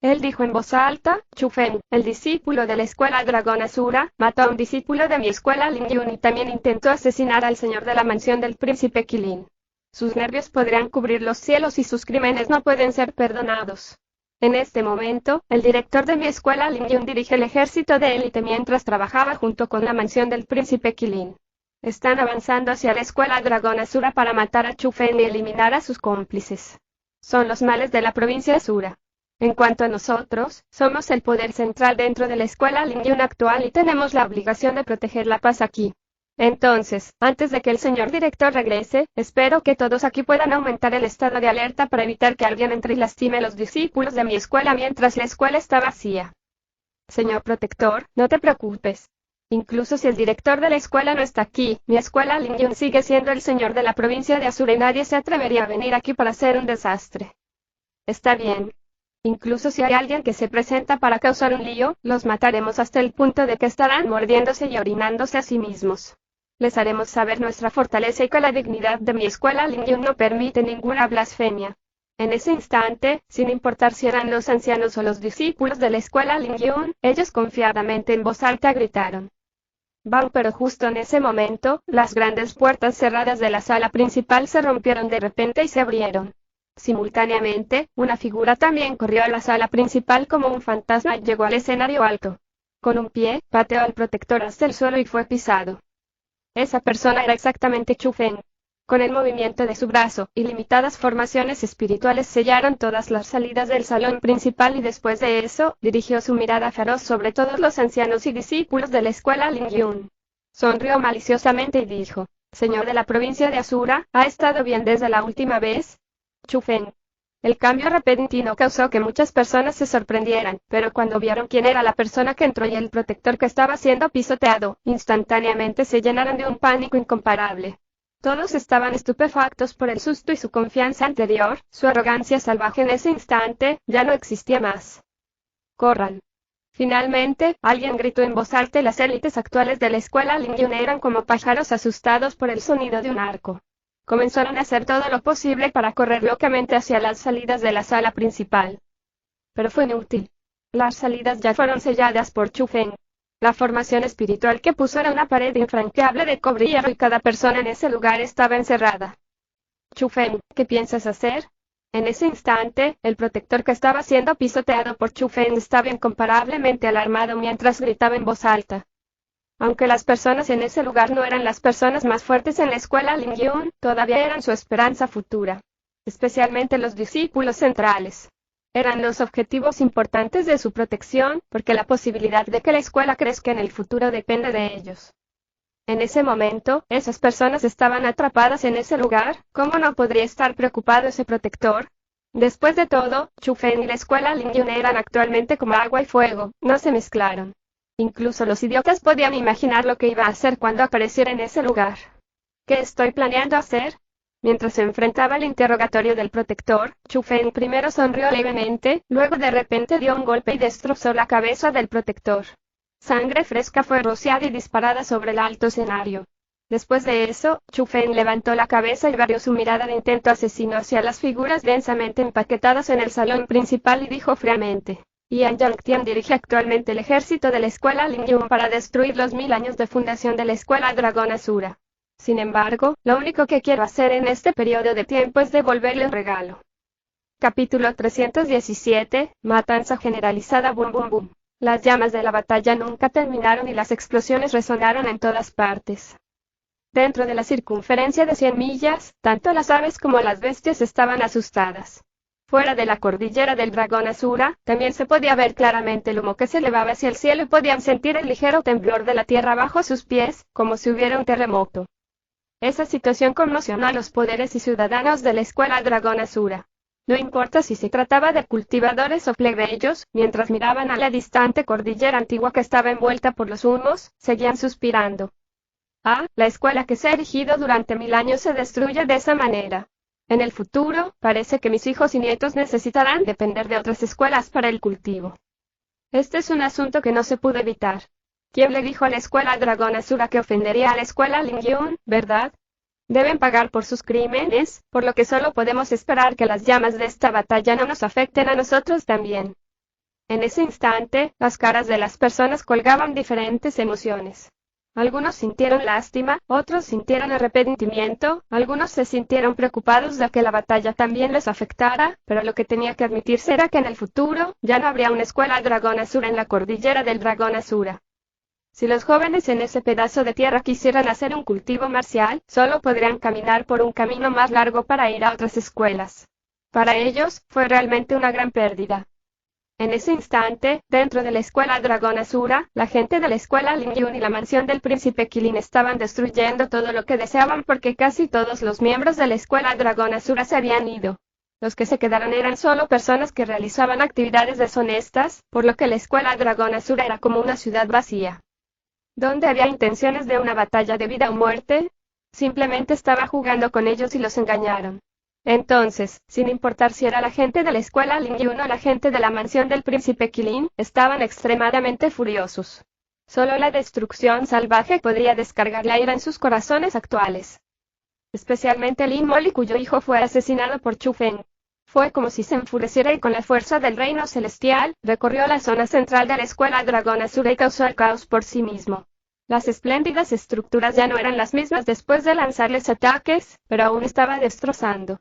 Speaker 1: Él dijo en voz alta: «Chu Feng, el discípulo de la escuela Dragón Asura, mató a un discípulo de mi escuela Lingyun y también intentó asesinar al señor de la mansión del príncipe Qilin. Sus nervios podrían cubrir los cielos y sus crímenes no pueden ser perdonados. En este momento, el director de mi escuela Lingyun dirige el ejército de élite mientras trabajaba junto con la mansión del príncipe Qilin. Están avanzando hacia la escuela Dragón Asura para matar a Chu Feng y eliminar a sus cómplices. Son los males de la provincia de Asura. En cuanto a nosotros, somos el poder central dentro de la escuela Lingyun actual y tenemos la obligación de proteger la paz aquí. Entonces, antes de que el señor director regrese, espero que todos aquí puedan aumentar el estado de alerta para evitar que alguien entre y lastime a los discípulos de mi escuela mientras la escuela está vacía». «Señor protector, no te preocupes. Incluso si el director de la escuela no está aquí, mi escuela Lingyun sigue siendo el señor de la provincia de Asura y nadie se atrevería a venir aquí para hacer un desastre». «Está bien. Incluso si hay alguien que se presenta para causar un lío, los mataremos hasta el punto de que estarán mordiéndose y orinándose a sí mismos. Les haremos saber nuestra fortaleza y que la dignidad de mi escuela Lingyun no permite ninguna blasfemia». En ese instante, sin importar si eran los ancianos o los discípulos de la escuela Lingyun, ellos confiadamente en voz alta gritaron: «Van», pero justo en ese momento, las grandes puertas cerradas de la sala principal se rompieron de repente y se abrieron. Simultáneamente, una figura también corrió a la sala principal como un fantasma y llegó al escenario alto. Con un pie, pateó al protector hasta el suelo y fue pisado. Esa persona era exactamente Chu Feng. Con el movimiento de su brazo, ilimitadas formaciones espirituales sellaron todas las salidas del salón principal y después de eso, dirigió su mirada feroz sobre todos los ancianos y discípulos de la escuela Lingyun. Sonrió maliciosamente y dijo: «Señor de la provincia de Asura, ¿ha estado bien desde la última vez?». Chu Feng. El cambio repentino causó que muchas personas se sorprendieran, pero cuando vieron quién era la persona que entró y el protector que estaba siendo pisoteado, instantáneamente se llenaron de un pánico incomparable. Todos estaban estupefactos por el susto y su confianza anterior, su arrogancia salvaje en ese instante, ya no existía más. ¡Corran! Finalmente, alguien gritó en voz alta y las élites actuales de la escuela Lingyun eran como pájaros asustados por el sonido de un arco. Comenzaron a hacer todo lo posible para correr locamente hacia las salidas de la sala principal. Pero fue inútil. Las salidas ya fueron selladas por Chu Feng. La formación espiritual que puso era una pared infranqueable de cobre y hierro y cada persona en ese lugar estaba encerrada. Chu Feng, ¿qué piensas hacer? En ese instante, el protector que estaba siendo pisoteado por Chu Feng estaba incomparablemente alarmado mientras gritaba en voz alta. Aunque las personas en ese lugar no eran las personas más fuertes en la escuela Lingyun, todavía eran su esperanza futura. Especialmente los discípulos centrales. Eran los objetivos importantes de su protección, porque la posibilidad de que la escuela crezca en el futuro depende de ellos. En ese momento, esas personas estaban atrapadas en ese lugar, ¿cómo no podría estar preocupado ese protector? Después de todo, Chu Feng y la escuela Lingyun eran actualmente como agua y fuego, no se mezclaron. Incluso los idiotas podían imaginar lo que iba a hacer cuando apareciera en ese lugar. ¿Qué estoy planeando hacer? Mientras se enfrentaba al interrogatorio del protector, Chu Feng primero sonrió levemente, luego de repente dio un golpe y destrozó la cabeza del protector. Sangre fresca fue rociada y disparada sobre el alto escenario. Después de eso, Chu Feng levantó la cabeza y varió su mirada de intento asesino hacia las figuras densamente empaquetadas en el salón principal y dijo fríamente: Yan Yangtian dirige actualmente el ejército de la escuela Lingyun para destruir los 1000 años de fundación de la escuela Dragón Asura. Sin embargo, lo único que quiero hacer en este periodo de tiempo es devolverle un regalo. Capítulo 317, Matanza generalizada. Bum bum bum. Las llamas de la batalla nunca terminaron y las explosiones resonaron en todas partes. Dentro de la circunferencia de 100 millas, tanto las aves como las bestias estaban asustadas. Fuera de la cordillera del Dragón Asura, también se podía ver claramente el humo que se elevaba hacia el cielo y podían sentir el ligero temblor de la tierra bajo sus pies, como si hubiera un terremoto. Esa situación conmocionó a los poderes y ciudadanos de la escuela Dragón Asura. No importa si se trataba de cultivadores o plebeyos, mientras miraban a la distante cordillera antigua que estaba envuelta por los humos, seguían suspirando. La escuela que se ha erigido durante 1000 años se destruye de esa manera. En el futuro, parece que mis hijos y nietos necesitarán depender de otras escuelas para el cultivo. Este es un asunto que no se pudo evitar. ¿Quién le dijo a la escuela Dragón Asura que ofendería a la escuela Lingyun, verdad? Deben pagar por sus crímenes, por lo que solo podemos esperar que las llamas de esta batalla no nos afecten a nosotros también. En ese instante, las caras de las personas colgaban diferentes emociones. Algunos sintieron lástima, otros sintieron arrepentimiento, algunos se sintieron preocupados de que la batalla también les afectara, pero lo que tenía que admitirse era que en el futuro, ya no habría una escuela Dragón Asura en la cordillera del Dragón Asura. Si los jóvenes en ese pedazo de tierra quisieran hacer un cultivo marcial, solo podrían caminar por un camino más largo para ir a otras escuelas. Para ellos, fue realmente una gran pérdida. En ese instante, dentro de la escuela Dragón Asura, la gente de la escuela Lingyun y la mansión del príncipe Qilin estaban destruyendo todo lo que deseaban porque casi todos los miembros de la escuela Dragón Asura se habían ido. Los que se quedaron eran solo personas que realizaban actividades deshonestas, por lo que la escuela Dragón Asura era como una ciudad vacía. ¿Dónde había intenciones de una batalla de vida o muerte? Simplemente estaba jugando con ellos y los engañaron. Entonces, sin importar si era la gente de la escuela Lingyun o la gente de la mansión del príncipe Qilin, estaban extremadamente furiosos. Solo la destrucción salvaje podría descargar la ira en sus corazones actuales. Especialmente Lin Molly, cuyo hijo fue asesinado por Chu Feng. Fue como si se enfureciera y con la fuerza del reino celestial, recorrió la zona central de la escuela Dragón Asura y causó el caos por sí mismo. Las espléndidas estructuras ya no eran las mismas después de lanzarles ataques, pero aún estaba destrozando.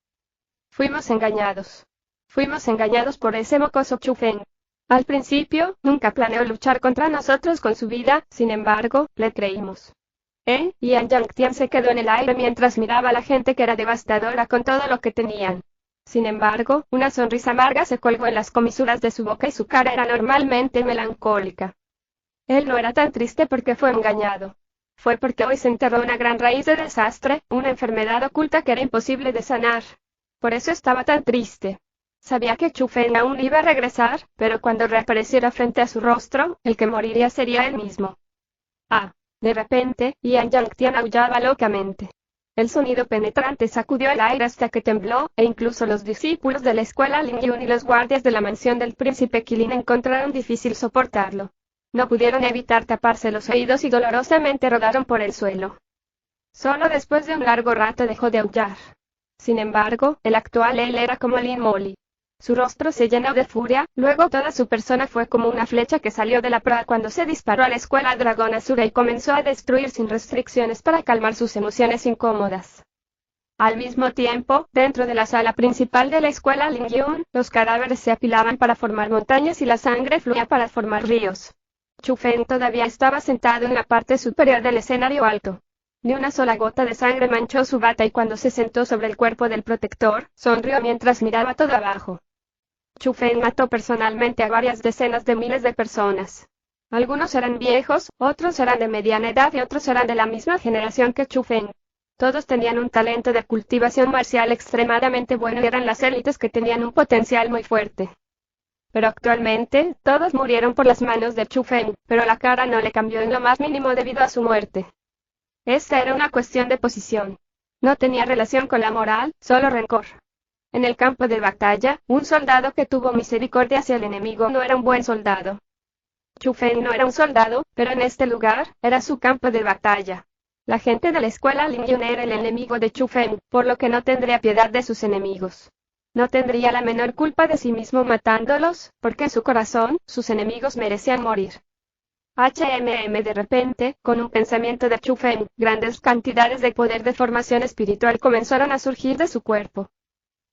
Speaker 1: Fuimos engañados. Fuimos engañados por ese mocoso Chu Feng. Al principio, nunca planeó luchar contra nosotros con su vida, sin embargo, le creímos. Yan Yangtian se quedó en el aire mientras miraba a la gente que era devastadora con todo lo que tenían. Sin embargo, una sonrisa amarga se colgó en las comisuras de su boca y su cara era normalmente melancólica. Él no era tan triste porque fue engañado. Fue porque hoy se enterró una gran raíz de desastre, una enfermedad oculta que era imposible de sanar. Por eso estaba tan triste. Sabía que Chu Feng aún iba a regresar, pero cuando reapareciera frente a su rostro, el que moriría sería él mismo. De repente, Yan Yangtian aullaba locamente. El sonido penetrante sacudió el aire hasta que tembló, e incluso los discípulos de la escuela Lingyun y los guardias de la mansión del príncipe Qilin encontraron difícil soportarlo. No pudieron evitar taparse los oídos y dolorosamente rodaron por el suelo. Solo después de un largo rato dejó de aullar. Sin embargo, el actual él era como Lin Molly. Su rostro se llenó de furia, luego toda su persona fue como una flecha que salió de la proa cuando se disparó a la escuela Dragón Asura y comenzó a destruir sin restricciones para calmar sus emociones incómodas. Al mismo tiempo, dentro de la sala principal de la escuela Lingyun, los cadáveres se apilaban para formar montañas y la sangre fluía para formar ríos. Chu Feng todavía estaba sentado en la parte superior del escenario alto. Ni una sola gota de sangre manchó su bata y cuando se sentó sobre el cuerpo del protector, sonrió mientras miraba todo abajo. Chu Feng mató personalmente a varias decenas de miles de personas. Algunos eran viejos, otros eran de mediana edad y otros eran de la misma generación que Chu Feng. Todos tenían un talento de cultivación marcial extremadamente bueno y eran las élites que tenían un potencial muy fuerte. Pero actualmente, todos murieron por las manos de Chu Feng, pero la cara no le cambió en lo más mínimo debido a su muerte. Esta era una cuestión de posición. No tenía relación con la moral, solo rencor. En el campo de batalla, un soldado que tuvo misericordia hacia el enemigo no era un buen soldado. Chu Feng no era un soldado, pero en este lugar, era su campo de batalla. La gente de la escuela Lingyun era el enemigo de Chu Feng, por lo que no tendría piedad de sus enemigos. No tendría la menor culpa de sí mismo matándolos, porque en su corazón, sus enemigos merecían morir. De repente, con un pensamiento de Chu Feng, grandes cantidades de poder de formación espiritual comenzaron a surgir de su cuerpo.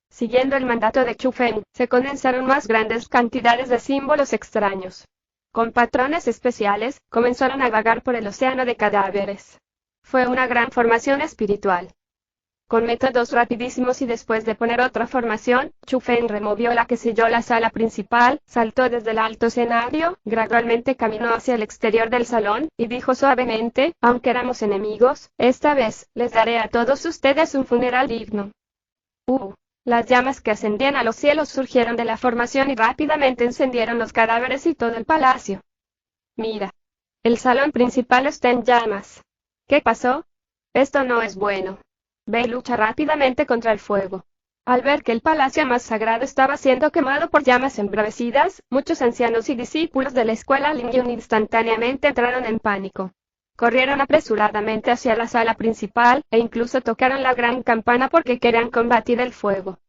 Speaker 1: Siguiendo el mandato de Chu Feng, se condensaron más grandes cantidades de símbolos extraños. Con patrones especiales, comenzaron a vagar por el océano de cadáveres. Fue una gran formación espiritual. Con métodos rapidísimos y después de poner otra formación, Chu Feng removió la que selló la sala principal, saltó desde el alto escenario, gradualmente caminó hacia el exterior del salón, y dijo suavemente, aunque éramos enemigos, esta vez, les daré a todos ustedes un funeral digno. Las llamas que ascendían a los cielos surgieron de la formación y rápidamente encendieron los cadáveres y todo el palacio. Mira. El salón principal está en llamas. ¿Qué pasó? Esto no es bueno. Ve y lucha rápidamente contra el fuego. Al ver que el palacio más sagrado estaba siendo quemado por llamas embravecidas, muchos ancianos y discípulos de la escuela Lingyun instantáneamente entraron en pánico. Corrieron apresuradamente hacia la sala principal, e incluso tocaron la gran campana porque querían combatir el fuego.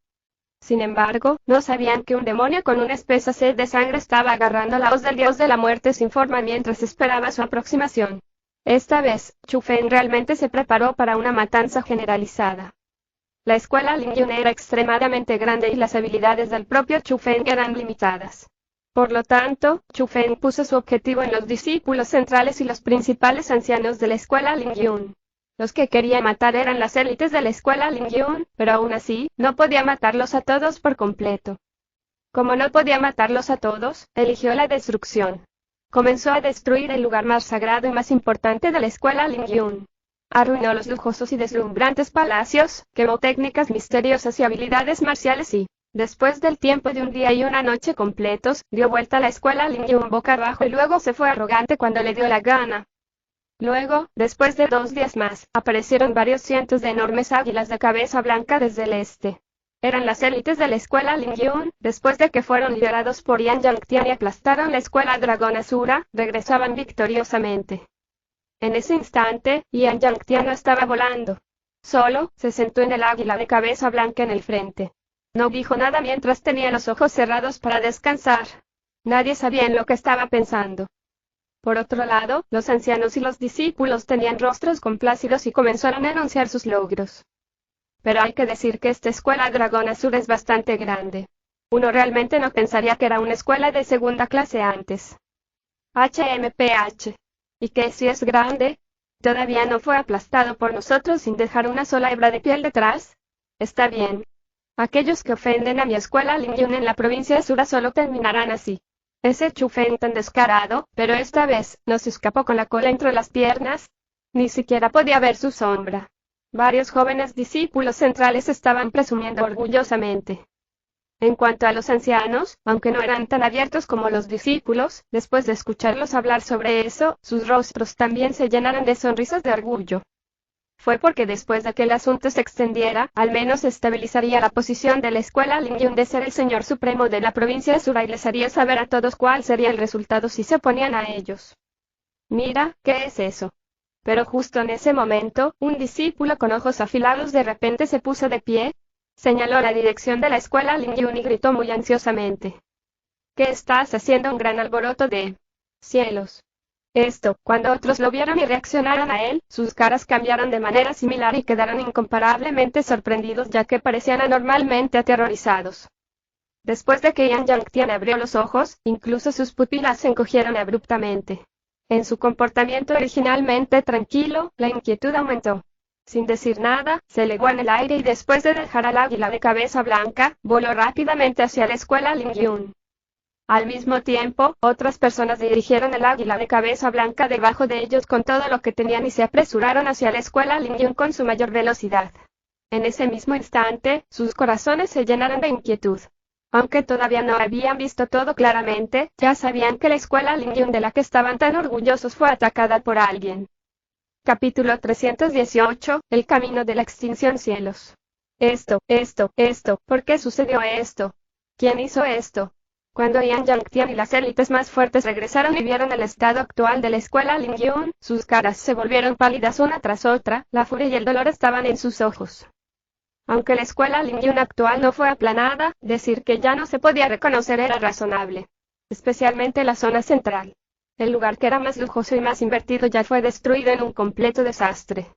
Speaker 1: Sin embargo, no sabían que un demonio con una espesa sed de sangre estaba agarrando la hoz del dios de la muerte sin forma mientras esperaba su aproximación. Esta vez, Chu Feng realmente se preparó para una matanza generalizada. La escuela Lingyun era extremadamente grande y las habilidades del propio Chu Feng eran limitadas. Por lo tanto, Chu Feng puso su objetivo en los discípulos centrales y los principales ancianos de la escuela Lingyun. Los que quería matar eran las élites de la escuela Lingyun, pero aún así, no podía matarlos a todos por completo. Como no podía matarlos a todos, eligió la destrucción. Comenzó a destruir el lugar más sagrado y más importante de la escuela Lingyun. Arruinó los lujosos y deslumbrantes palacios, quemó técnicas misteriosas y habilidades marciales y, después del tiempo de un día y una noche completos, dio vuelta a la escuela Lingyun boca abajo y luego se fue arrogante cuando le dio la gana. Luego, después de 2 días más, aparecieron varios cientos de enormes águilas de cabeza blanca desde el este. Eran las élites de la escuela Lingyun, después de que fueron liderados por Yan Yangtian y aplastaron la escuela Dragón Asura, regresaban victoriosamente. En ese instante, Yan Yangtian no estaba volando. Solo, se sentó en el águila de cabeza blanca en el frente. No dijo nada mientras tenía los ojos cerrados para descansar. Nadie sabía en lo que estaba pensando. Por otro lado, los ancianos y los discípulos tenían rostros complacidos y comenzaron a anunciar sus logros. Pero hay que decir que esta escuela Dragón Azul es bastante grande. Uno realmente no pensaría que era una escuela de segunda clase antes. ¿Y que si es grande? ¿Todavía no fue aplastado por nosotros sin dejar una sola hebra de piel detrás? Está bien. Aquellos que ofenden a mi escuela Lingyun en la provincia de Sura solo terminarán así. Ese Chu Feng tan descarado, pero esta vez, no se escapó con la cola entre las piernas. Ni siquiera podía ver su sombra. Varios jóvenes discípulos centrales estaban presumiendo orgullosamente. En cuanto a los ancianos, aunque no eran tan abiertos como los discípulos, después de escucharlos hablar sobre eso, sus rostros también se llenaron de sonrisas de orgullo. Fue porque después de que el asunto se extendiera, al menos estabilizaría la posición de la escuela Lingyun de ser el señor supremo de la provincia de Sura y les haría saber a todos cuál sería el resultado si se oponían a ellos. Mira, ¿qué es eso? Pero justo en ese momento, un discípulo con ojos afilados de repente se puso de pie, señaló la dirección de la escuela Lingyun y gritó muy ansiosamente. ¿Qué estás haciendo un gran alboroto de cielos? Cuando otros lo vieron y reaccionaron a él, sus caras cambiaron de manera similar y quedaron incomparablemente sorprendidos ya que parecían anormalmente aterrorizados. Después de que Yan Yangtian abrió los ojos, incluso sus pupilas se encogieron abruptamente. En su comportamiento originalmente tranquilo, la inquietud aumentó. Sin decir nada, se elevó en el aire y después de dejar al águila de cabeza blanca, voló rápidamente hacia la escuela Lingyun. Al mismo tiempo, otras personas dirigieron el águila de cabeza blanca debajo de ellos con todo lo que tenían y se apresuraron hacia la escuela Lingyun con su mayor velocidad. En ese mismo instante, sus corazones se llenaron de inquietud. Aunque todavía no habían visto todo claramente, ya sabían que la escuela Lingyun de la que estaban tan orgullosos fue atacada por alguien. Capítulo 318, El camino de la extinción cielos. ¿Por qué sucedió esto? ¿Quién hizo esto? Cuando Yan Yangtian y las élites más fuertes regresaron y vieron el estado actual de la escuela Lingyun, sus caras se volvieron pálidas una tras otra, la furia y el dolor estaban en sus ojos. Aunque la escuela Lingyun actual no fue aplanada, decir que ya no se podía reconocer era razonable. Especialmente la zona central. El lugar que era más lujoso y más invertido ya fue destruido en un completo desastre.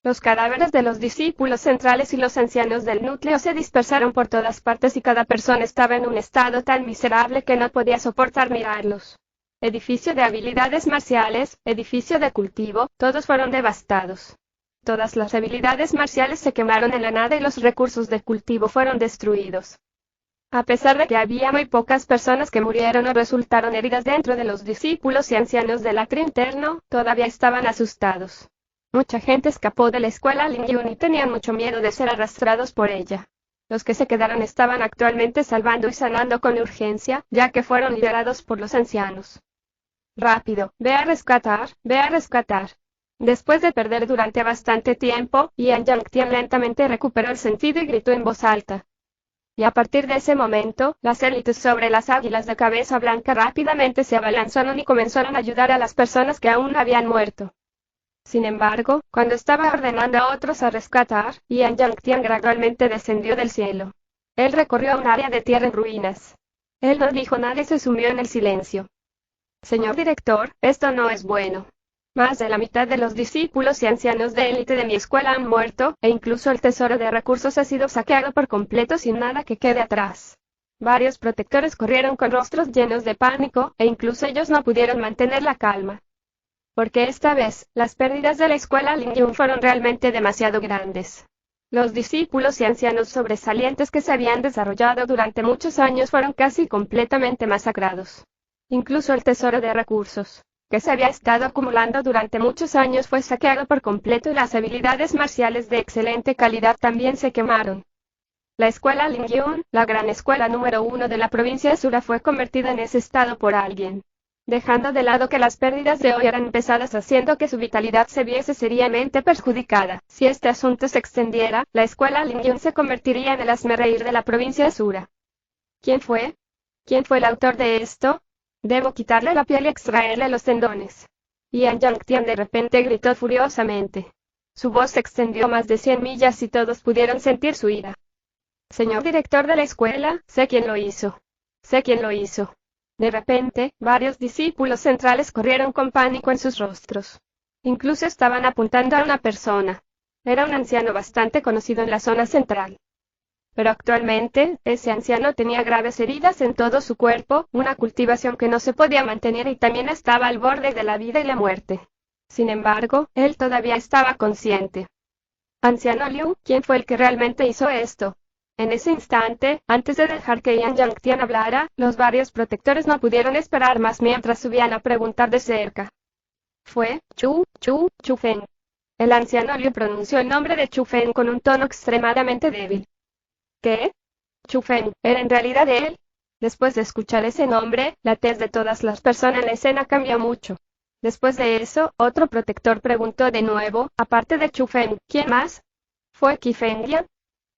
Speaker 1: Los cadáveres de los discípulos centrales y los ancianos del núcleo se dispersaron por todas partes y cada persona estaba en un estado tan miserable que no podía soportar mirarlos. Edificio de habilidades marciales, edificio de cultivo, todos fueron devastados. Todas las habilidades marciales se quemaron en la nada y los recursos de cultivo fueron destruidos. A pesar de que había muy pocas personas que murieron o resultaron heridas dentro de los discípulos y ancianos del atrio interno, todavía estaban asustados. Mucha gente escapó de la escuela Lingyun y tenían mucho miedo de ser arrastrados por ella. Los que se quedaron estaban actualmente salvando y sanando con urgencia, ya que fueron liberados por los ancianos. Rápido, ve a rescatar, ve a rescatar. Después de perder durante bastante tiempo, Yan Yangtian lentamente recuperó el sentido y gritó en voz alta. Y a partir de ese momento, las élites sobre las águilas de cabeza blanca rápidamente se abalanzaron y comenzaron a ayudar a las personas que aún habían muerto. Sin embargo, cuando estaba ordenando a otros a rescatar, Yan Yangtian gradualmente descendió del cielo. Él recorrió un área de tierra en ruinas. Él no dijo nada y se sumió en el silencio. Señor director, esto no es bueno. Más de la mitad de los discípulos y ancianos de élite de mi escuela han muerto, e incluso el tesoro de recursos ha sido saqueado por completo sin nada que quede atrás. Varios protectores corrieron con rostros llenos de pánico, e incluso ellos no pudieron mantener la calma. Porque esta vez, las pérdidas de la escuela Lingyun fueron realmente demasiado grandes. Los discípulos y ancianos sobresalientes que se habían desarrollado durante muchos años fueron casi completamente masacrados. Incluso el tesoro de recursos, que se había estado acumulando durante muchos años, fue saqueado por completo y las habilidades marciales de excelente calidad también se quemaron. La escuela Lingyun, la gran escuela número 1 de la provincia de Sura, fue convertida en ese estado por alguien. Dejando de lado que las pérdidas de hoy eran pesadas, haciendo que su vitalidad se viese seriamente perjudicada. Si este asunto se extendiera, la escuela Lingyun se convertiría en el hazmerreír de la provincia de Sura. ¿Quién fue? ¿Quién fue el autor de esto? Debo quitarle la piel y extraerle los tendones. Yan Yangtian de repente gritó furiosamente. Su voz se extendió más de 100 millas y todos pudieron sentir su ira. Señor director de la escuela, sé quién lo hizo. Sé quién lo hizo. De repente, varios discípulos centrales corrieron con pánico en sus rostros. Incluso estaban apuntando a una persona. Era un anciano bastante conocido en la zona central. Pero actualmente, ese anciano tenía graves heridas en todo su cuerpo, una cultivación que no se podía mantener y también estaba al borde de la vida y la muerte. Sin embargo, él todavía estaba consciente. Anciano Liu, ¿quién fue el que realmente hizo esto? En ese instante, antes de dejar que Yan Yangtian hablara, los varios protectores no pudieron esperar más mientras subían a preguntar de cerca. Fue Chu Feng. El anciano Liu pronunció el nombre de Chu Feng con un tono extremadamente débil. ¿Qué? Chu Feng, ¿era en realidad él? Después de escuchar ese nombre, la tez de todas las personas en la escena cambió mucho. Después de eso, otro protector preguntó de nuevo, aparte de Chu Feng, ¿quién más? ¿Fue Qifengyan?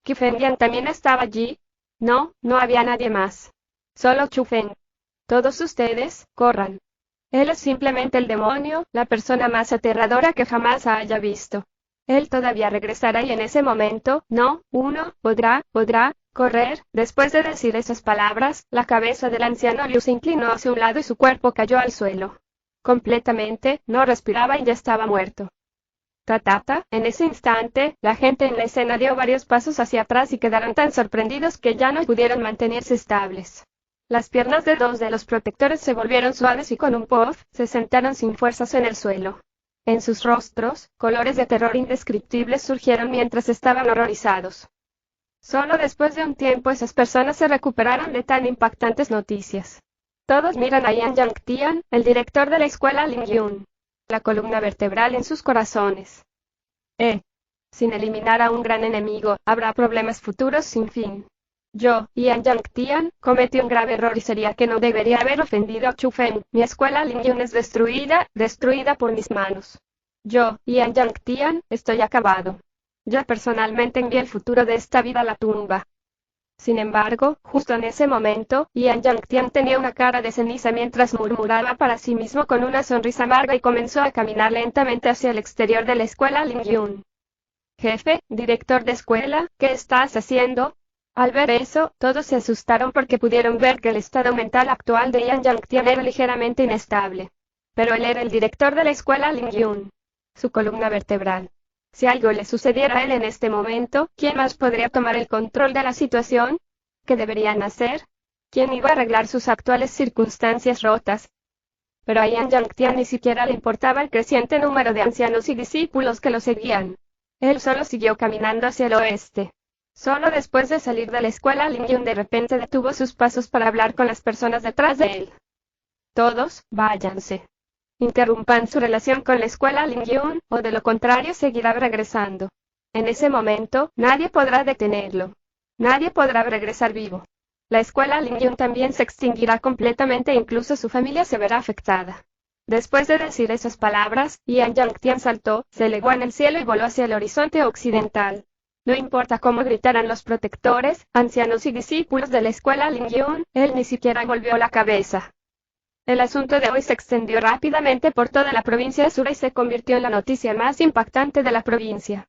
Speaker 1: ¿Qifengyan también estaba allí? No, no había nadie más. Solo Chu Feng. Todos ustedes, corran. Él es simplemente el demonio, la persona más aterradora que jamás haya visto. Él todavía regresará y en ese momento, no, uno, podrá, correr. Después de decir esas palabras, la cabeza del anciano Liu se inclinó hacia un lado y su cuerpo cayó al suelo. Completamente, no respiraba y ya estaba muerto. En ese instante, la gente en la escena dio varios pasos hacia atrás y quedaron tan sorprendidos que ya no pudieron mantenerse estables. Las piernas de dos de los protectores se volvieron suaves y con un puff, se sentaron sin fuerzas en el suelo. En sus rostros, colores de terror indescriptibles surgieron mientras estaban horrorizados. Solo después de un tiempo esas personas se recuperaron de tan impactantes noticias. Todos miran a Yan Yangtian, el director de la escuela Lingyun. La columna vertebral en sus corazones. Sin eliminar a un gran enemigo, habrá problemas futuros sin fin. Yo, Yan Yangtian, cometí un grave error y sería que no debería haber ofendido a Chu Feng. Mi escuela Lingyun es destruida por mis manos. Yo, Yan Yangtian, estoy acabado. Yo personalmente envié el futuro de esta vida a la tumba. Sin embargo, justo en ese momento, Yan Yangtian tenía una cara de ceniza mientras murmuraba para sí mismo con una sonrisa amarga y comenzó a caminar lentamente hacia el exterior de la escuela Lingyun. Jefe, director de escuela, ¿qué estás haciendo? Al ver eso, todos se asustaron porque pudieron ver que el estado mental actual de Yan Yangtian era ligeramente inestable. Pero él era el director de la escuela Lingyun. Su columna vertebral. Si algo le sucediera a él en este momento, ¿quién más podría tomar el control de la situación? ¿Qué deberían hacer? ¿Quién iba a arreglar sus actuales circunstancias rotas? Pero a Yan Yangtian ni siquiera le importaba el creciente número de ancianos y discípulos que lo seguían. Él solo siguió caminando hacia el oeste. Solo después de salir de la escuela Lingyun de repente detuvo sus pasos para hablar con las personas detrás de él. Todos, váyanse. Interrumpan su relación con la escuela Lingyun, o de lo contrario seguirá regresando. En ese momento, nadie podrá detenerlo. Nadie podrá regresar vivo. La escuela Lingyun también se extinguirá completamente e incluso su familia se verá afectada. Después de decir esas palabras, Yan Yangtian saltó, se elevó en el cielo y voló hacia el horizonte occidental. No importa cómo gritaran los protectores, ancianos y discípulos de la escuela Lingyun, él ni siquiera volvió la cabeza. El asunto de hoy se extendió rápidamente por toda la provincia de Sura y se convirtió en la noticia más impactante de la provincia.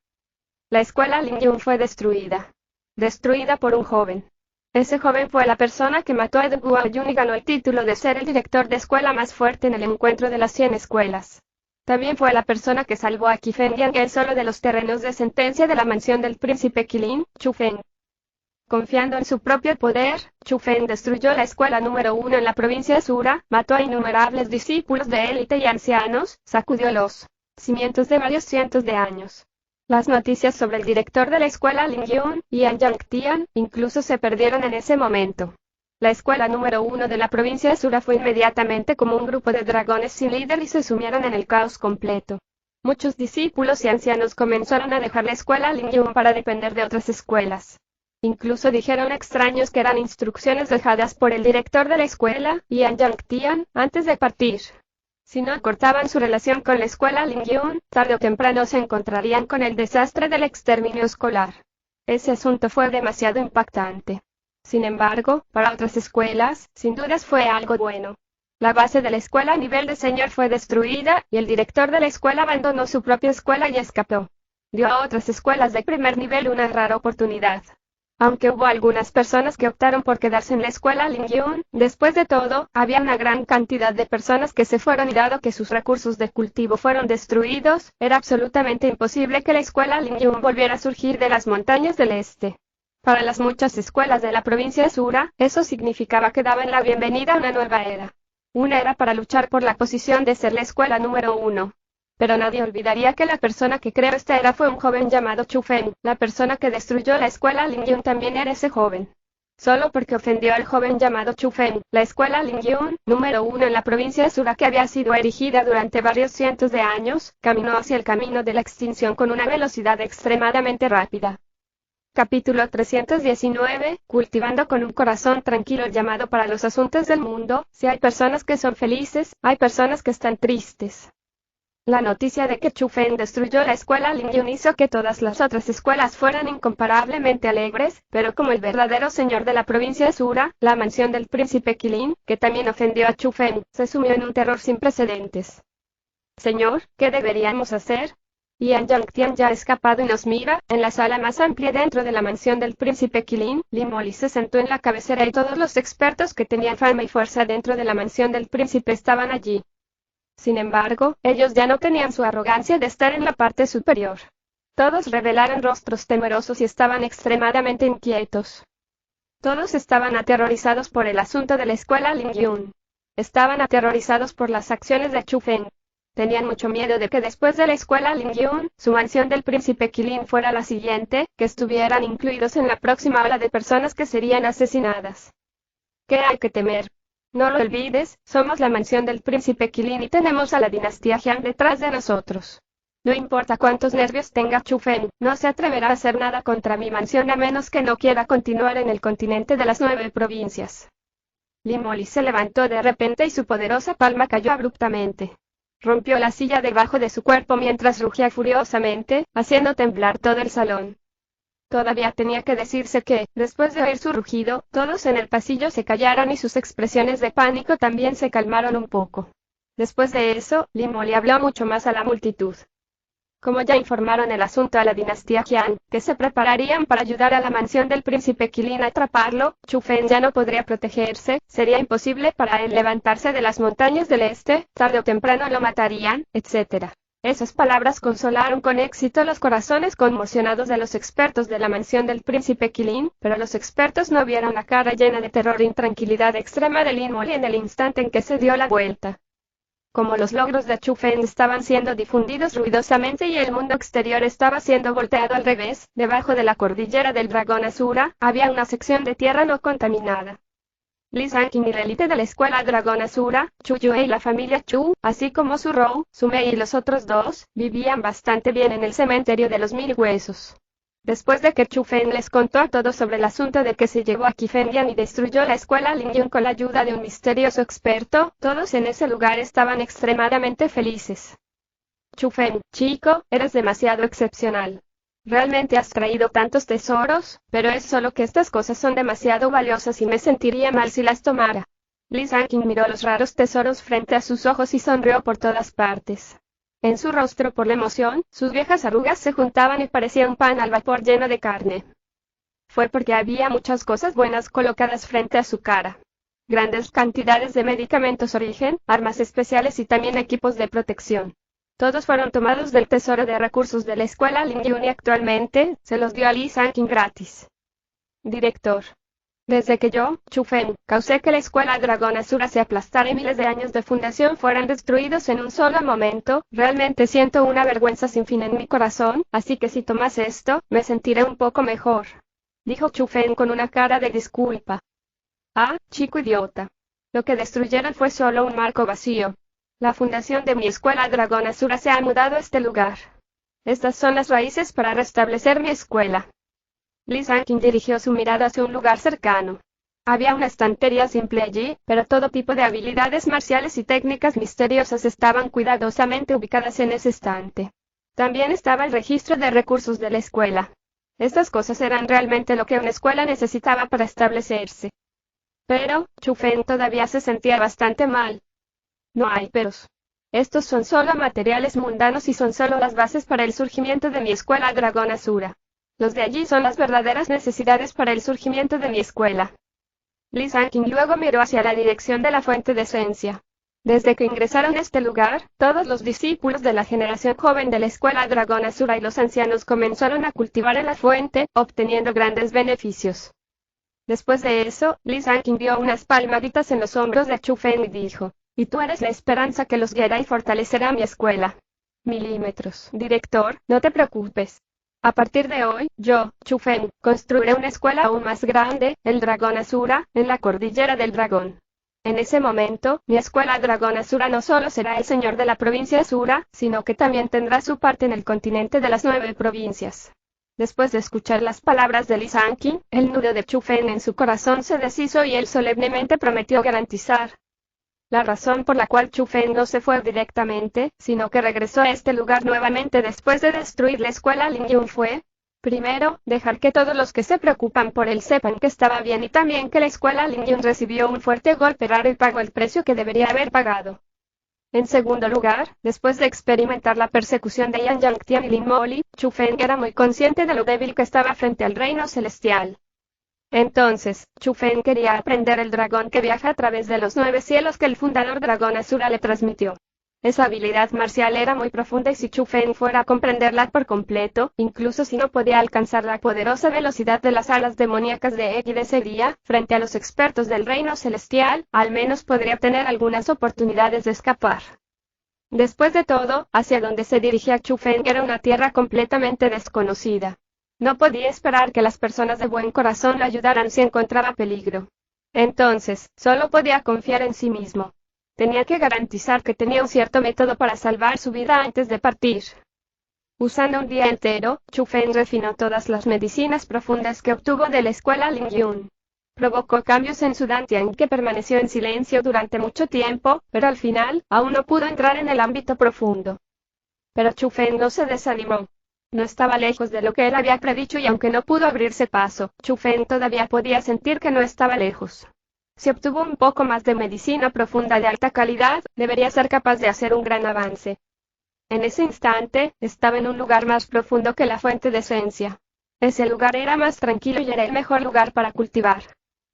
Speaker 1: La escuela Lingyun fue destruida. Destruida por un joven. Ese joven fue la persona que mató a Edu Guoyun y ganó el título de ser el director de escuela más fuerte en el encuentro de las 100 escuelas. También fue la persona que salvó a Qifengyan él solo de los terrenos de sentencia de la mansión del príncipe Qilin, Chu Feng. Confiando en su propio poder, Chu Feng destruyó la escuela número 1 en la provincia de Sura, mató a innumerables discípulos de élite y ancianos, sacudió los cimientos de varios cientos de años. Las noticias sobre el director de la escuela Lingyun, Yan Yangtian, incluso se perdieron en ese momento. La escuela número 1 de la provincia de Sura fue inmediatamente como un grupo de dragones sin líder y se sumieron en el caos completo. Muchos discípulos y ancianos comenzaron a dejar la escuela Lingyun para depender de otras escuelas. Incluso dijeron extraños que eran instrucciones dejadas por el director de la escuela, Yan Yangtian, antes de partir. Si no cortaban su relación con la escuela Lingyun, tarde o temprano se encontrarían con el desastre del exterminio escolar. Ese asunto fue demasiado impactante. Sin embargo, para otras escuelas, sin dudas fue algo bueno. La base de la escuela a nivel de señor fue destruida, y el director de la escuela abandonó su propia escuela y escapó. Dio a otras escuelas de primer nivel una rara oportunidad. Aunque hubo algunas personas que optaron por quedarse en la escuela Lingyun, después de todo, había una gran cantidad de personas que se fueron y dado que sus recursos de cultivo fueron destruidos, era absolutamente imposible que la escuela Lingyun volviera a surgir de las montañas del este. Para las muchas escuelas de la provincia de Sura, eso significaba que daban la bienvenida a una nueva era. Una era para luchar por la posición de ser la escuela número 1. Pero nadie olvidaría que la persona que creó esta era fue un joven llamado Chu Feng. La persona que destruyó la escuela Lingyun también era ese joven. Solo porque ofendió al joven llamado Chu Feng, la escuela Lingyun, número 1 en la provincia de Sura que había sido erigida durante varios cientos de años, caminó hacia el camino de la extinción con una velocidad extremadamente rápida. Capítulo 319, cultivando con un corazón tranquilo el llamado para los asuntos del mundo. Si hay personas que son felices, hay personas que están tristes. La noticia de que Chu Feng destruyó la escuela Lingyun hizo que todas las otras escuelas fueran incomparablemente alegres, pero como el verdadero señor de la provincia Sura, la mansión del príncipe Qilin, que también ofendió a Chu Feng, se sumió en un terror sin precedentes. Señor, ¿qué deberíamos hacer? Yan Yangtian ya ha escapado y nos mira. En la sala más amplia dentro de la mansión del príncipe Qilin, Li Moli se sentó en la cabecera y todos los expertos que tenían fama y fuerza dentro de la mansión del príncipe estaban allí. Sin embargo, ellos ya no tenían su arrogancia de estar en la parte superior. Todos revelaron rostros temerosos y estaban extremadamente inquietos. Todos estaban aterrorizados por el asunto de la escuela Lingyun. Estaban aterrorizados por las acciones de Chu Feng. Tenían mucho miedo de que después de la escuela Lingyun, su mansión del príncipe Qilin fuera la siguiente, que estuvieran incluidos en la próxima ola de personas que serían asesinadas. ¿Qué hay que temer? No lo olvides, somos la mansión del príncipe Qilin y tenemos a la dinastía Han detrás de nosotros. No importa cuántos nervios tenga Chu Feng, no se atreverá a hacer nada contra mi mansión a menos que no quiera continuar en el continente de las 9 provincias. Li Moli se levantó de repente y su poderosa palma cayó abruptamente. Rompió la silla debajo de su cuerpo mientras rugía furiosamente, haciendo temblar todo el salón. Todavía tenía que decirse que, después de oír su rugido, todos en el pasillo se callaron y sus expresiones de pánico también se calmaron un poco. Después de eso, Li Moli habló mucho más a la multitud. Como ya informaron el asunto a la dinastía Han, que se prepararían para ayudar a la mansión del príncipe Qilin a atraparlo, Chu Feng ya no podría protegerse, sería imposible para él levantarse de las montañas del este, tarde o temprano lo matarían, etc. Esas palabras consolaron con éxito los corazones conmocionados de los expertos de la mansión del príncipe Qilin, pero los expertos no vieron la cara llena de terror e intranquilidad extrema de Li Moli en el instante en que se dio la vuelta. Como los logros de Chu Feng estaban siendo difundidos ruidosamente y el mundo exterior estaba siendo volteado al revés, debajo de la cordillera del dragón Asura, había una sección de tierra no contaminada. Li Sanqing y la élite de la escuela Dragón Asura, Chu Yue y la familia Chu, así como Su Rou, Su Mei y los otros dos, vivían bastante bien en el cementerio de los 1000 huesos. Después de que Chu Feng les contó a todos sobre el asunto de que se llevó a Qifengdian y destruyó la escuela Lingyun con la ayuda de un misterioso experto, todos en ese lugar estaban extremadamente felices. Chu Feng, chico, eres demasiado excepcional. Realmente has traído tantos tesoros, pero es solo que estas cosas son demasiado valiosas y me sentiría mal si las tomara. Li Sanqing miró los raros tesoros frente a sus ojos y sonrió por todas partes. En su rostro por la emoción, sus viejas arrugas se juntaban y parecía un pan al vapor lleno de carne. Fue porque había muchas cosas buenas colocadas frente a su cara. Grandes cantidades de medicamentos origen, armas especiales y también equipos de protección. Todos fueron tomados del tesoro de recursos de la escuela Lingyun y actualmente, se los dio a Li Sanqing gratis. Director. Desde que yo, Chu Feng, causé que la escuela Dragón Asura se aplastara y miles de años de fundación fueran destruidos en un solo momento, realmente siento una vergüenza sin fin en mi corazón, así que si tomas esto, me sentiré un poco mejor. Dijo Chu Feng con una cara de disculpa. Ah, chico idiota. Lo que destruyeron fue solo un marco vacío. La fundación de mi escuela Dragón Asura se ha mudado a este lugar. Estas son las raíces para restablecer mi escuela. Li Sanqing dirigió su mirada hacia un lugar cercano. Había una estantería simple allí, pero todo tipo de habilidades marciales y técnicas misteriosas estaban cuidadosamente ubicadas en ese estante. También estaba el registro de recursos de la escuela. Estas cosas eran realmente lo que una escuela necesitaba para establecerse. Pero, Chu Feng todavía se sentía bastante mal. No hay peros. Estos son solo materiales mundanos y son solo las bases para el surgimiento de mi escuela Dragón Asura. Los de allí son las verdaderas necesidades para el surgimiento de mi escuela. Li Sanqing luego miró hacia la dirección de la fuente de esencia. Desde que ingresaron a este lugar, todos los discípulos de la generación joven de la escuela Dragón Asura y los ancianos comenzaron a cultivar en la fuente, obteniendo grandes beneficios. Después de eso, Li Sanqing dio unas palmaditas en los hombros de Chu Feng y dijo, «Y tú eres la esperanza que los guiará y fortalecerá mi escuela». Milímetros. Director, no te preocupes. A partir de hoy, yo, Chu Feng, construiré una escuela aún más grande, el Dragón Asura, en la cordillera del dragón. En ese momento, mi escuela Dragón Asura no solo será el señor de la provincia Asura, sino que también tendrá su parte en el continente de las 9 provincias. Después de escuchar las palabras de Li Sanqing, el nudo de Chu Feng en su corazón se deshizo y él solemnemente prometió garantizar. La razón por la cual Chu Feng no se fue directamente, sino que regresó a este lugar nuevamente después de destruir la escuela Lingyun fue, primero, dejar que todos los que se preocupan por él sepan que estaba bien y también que la escuela Lingyun recibió un fuerte golpe raro y pagó el precio que debería haber pagado. En segundo lugar, después de experimentar la persecución de Yan Yangtian y Lin Moli, Chu Feng era muy consciente de lo débil que estaba frente al reino celestial. Entonces, Chu Feng quería aprender el dragón que viaja a través de los 9 cielos que el fundador dragón Asura le transmitió. Esa habilidad marcial era muy profunda y si Chu Feng fuera a comprenderla por completo, incluso si no podía alcanzar la poderosa velocidad de las alas demoníacas de Egi de ese día, frente a los expertos del reino celestial, al menos podría tener algunas oportunidades de escapar. Después de todo, hacia donde se dirigía Chu Feng era una tierra completamente desconocida. No podía esperar que las personas de buen corazón lo ayudaran si encontraba peligro. Entonces, solo podía confiar en sí mismo. Tenía que garantizar que tenía un cierto método para salvar su vida antes de partir. Usando un día entero, Chu Feng refinó todas las medicinas profundas que obtuvo de la escuela Lingyun. Provocó cambios en su Dantian que permaneció en silencio durante mucho tiempo, pero al final, aún no pudo entrar en el ámbito profundo. Pero Chu Feng no se desanimó. No estaba lejos de lo que él había predicho y aunque no pudo abrirse paso, Chu Feng todavía podía sentir que no estaba lejos. Si obtuvo un poco más de medicina profunda de alta calidad, debería ser capaz de hacer un gran avance. En ese instante, estaba en un lugar más profundo que la fuente de esencia. Ese lugar era más tranquilo y era el mejor lugar para cultivar.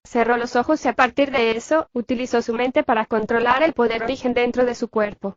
Speaker 1: Cerró los ojos y a partir de eso, utilizó su mente para controlar el poder origen dentro de su cuerpo.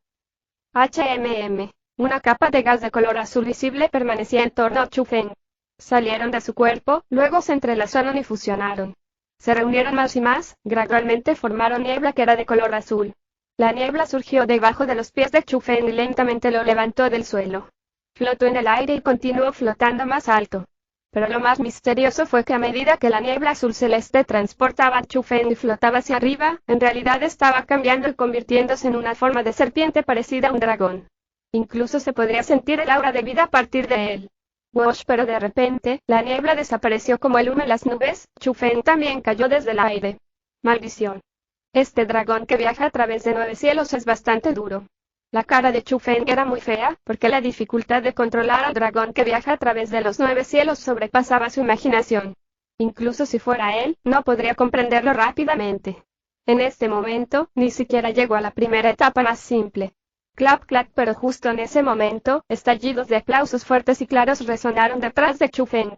Speaker 1: Una capa de gas de color azul visible permanecía en torno a Chu Feng. Salieron de su cuerpo, luego se entrelazaron y fusionaron. Se reunieron más y más, gradualmente formaron niebla que era de color azul. La niebla surgió debajo de los pies de Chu Feng y lentamente lo levantó del suelo. Flotó en el aire y continuó flotando más alto. Pero lo más misterioso fue que a medida que la niebla azul celeste transportaba a Chu Feng y flotaba hacia arriba, en realidad estaba cambiando y convirtiéndose en una forma de serpiente parecida a un dragón. Incluso se podría sentir el aura de vida a partir de él. Wosh, pero de repente, la niebla desapareció como el humo en las nubes, Chu Feng también cayó desde el aire. Maldición. Este dragón que viaja a través de 9 cielos es bastante duro. La cara de Chu Feng era muy fea, porque la dificultad de controlar al dragón que viaja a través de los 9 cielos sobrepasaba su imaginación. Incluso si fuera él, no podría comprenderlo rápidamente. En este momento, ni siquiera llegó a la primera etapa más simple. Clap clap, pero justo en ese momento, estallidos de aplausos fuertes y claros resonaron detrás de Chu Feng.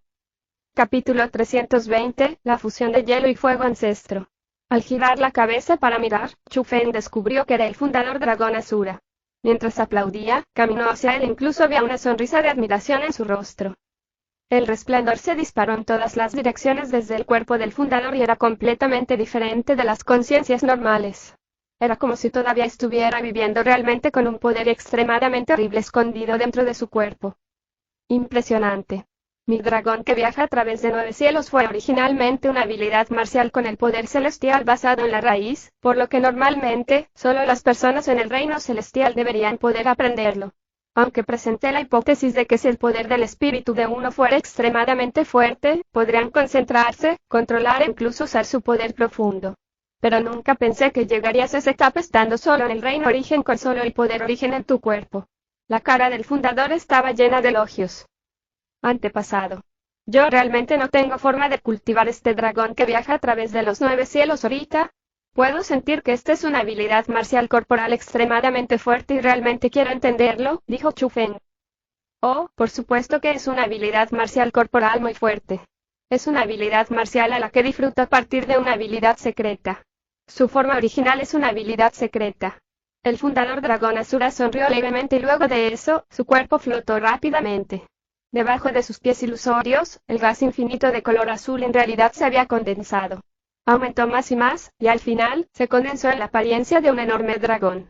Speaker 1: Capítulo 320, la fusión de hielo y fuego ancestro. Al girar la cabeza para mirar, Chu Feng descubrió que era el fundador dragón Asura. Mientras aplaudía, caminó hacia él e incluso había una sonrisa de admiración en su rostro. El resplandor se disparó en todas las direcciones desde el cuerpo del fundador y era completamente diferente de las conciencias normales. Era como si todavía estuviera viviendo realmente con un poder extremadamente horrible escondido dentro de su cuerpo. Impresionante. Mi dragón que viaja a través de 9 cielos fue originalmente una habilidad marcial con el poder celestial basado en la raíz, por lo que normalmente, solo las personas en el reino celestial deberían poder aprenderlo. Aunque presenté la hipótesis de que si el poder del espíritu de uno fuera extremadamente fuerte, podrían concentrarse, controlar e incluso usar su poder profundo. Pero nunca pensé que llegarías a esa etapa estando solo en el reino origen con solo el poder origen en tu cuerpo. La cara del fundador estaba llena de elogios. Antepasado. Yo realmente no tengo forma de cultivar este dragón que viaja a través de los 9 cielos ahorita. Puedo sentir que esta es una habilidad marcial corporal extremadamente fuerte y realmente quiero entenderlo, dijo Chu Feng. Oh, por supuesto que es una habilidad marcial corporal muy fuerte. Es una habilidad marcial a la que disfruta a partir de una habilidad secreta. Su forma original es una habilidad secreta. El fundador dragón Asura sonrió levemente y luego de eso, su cuerpo flotó rápidamente. Debajo de sus pies ilusorios, el gas infinito de color azul en realidad se había condensado. Aumentó más y al final, se condensó en la apariencia de un enorme dragón.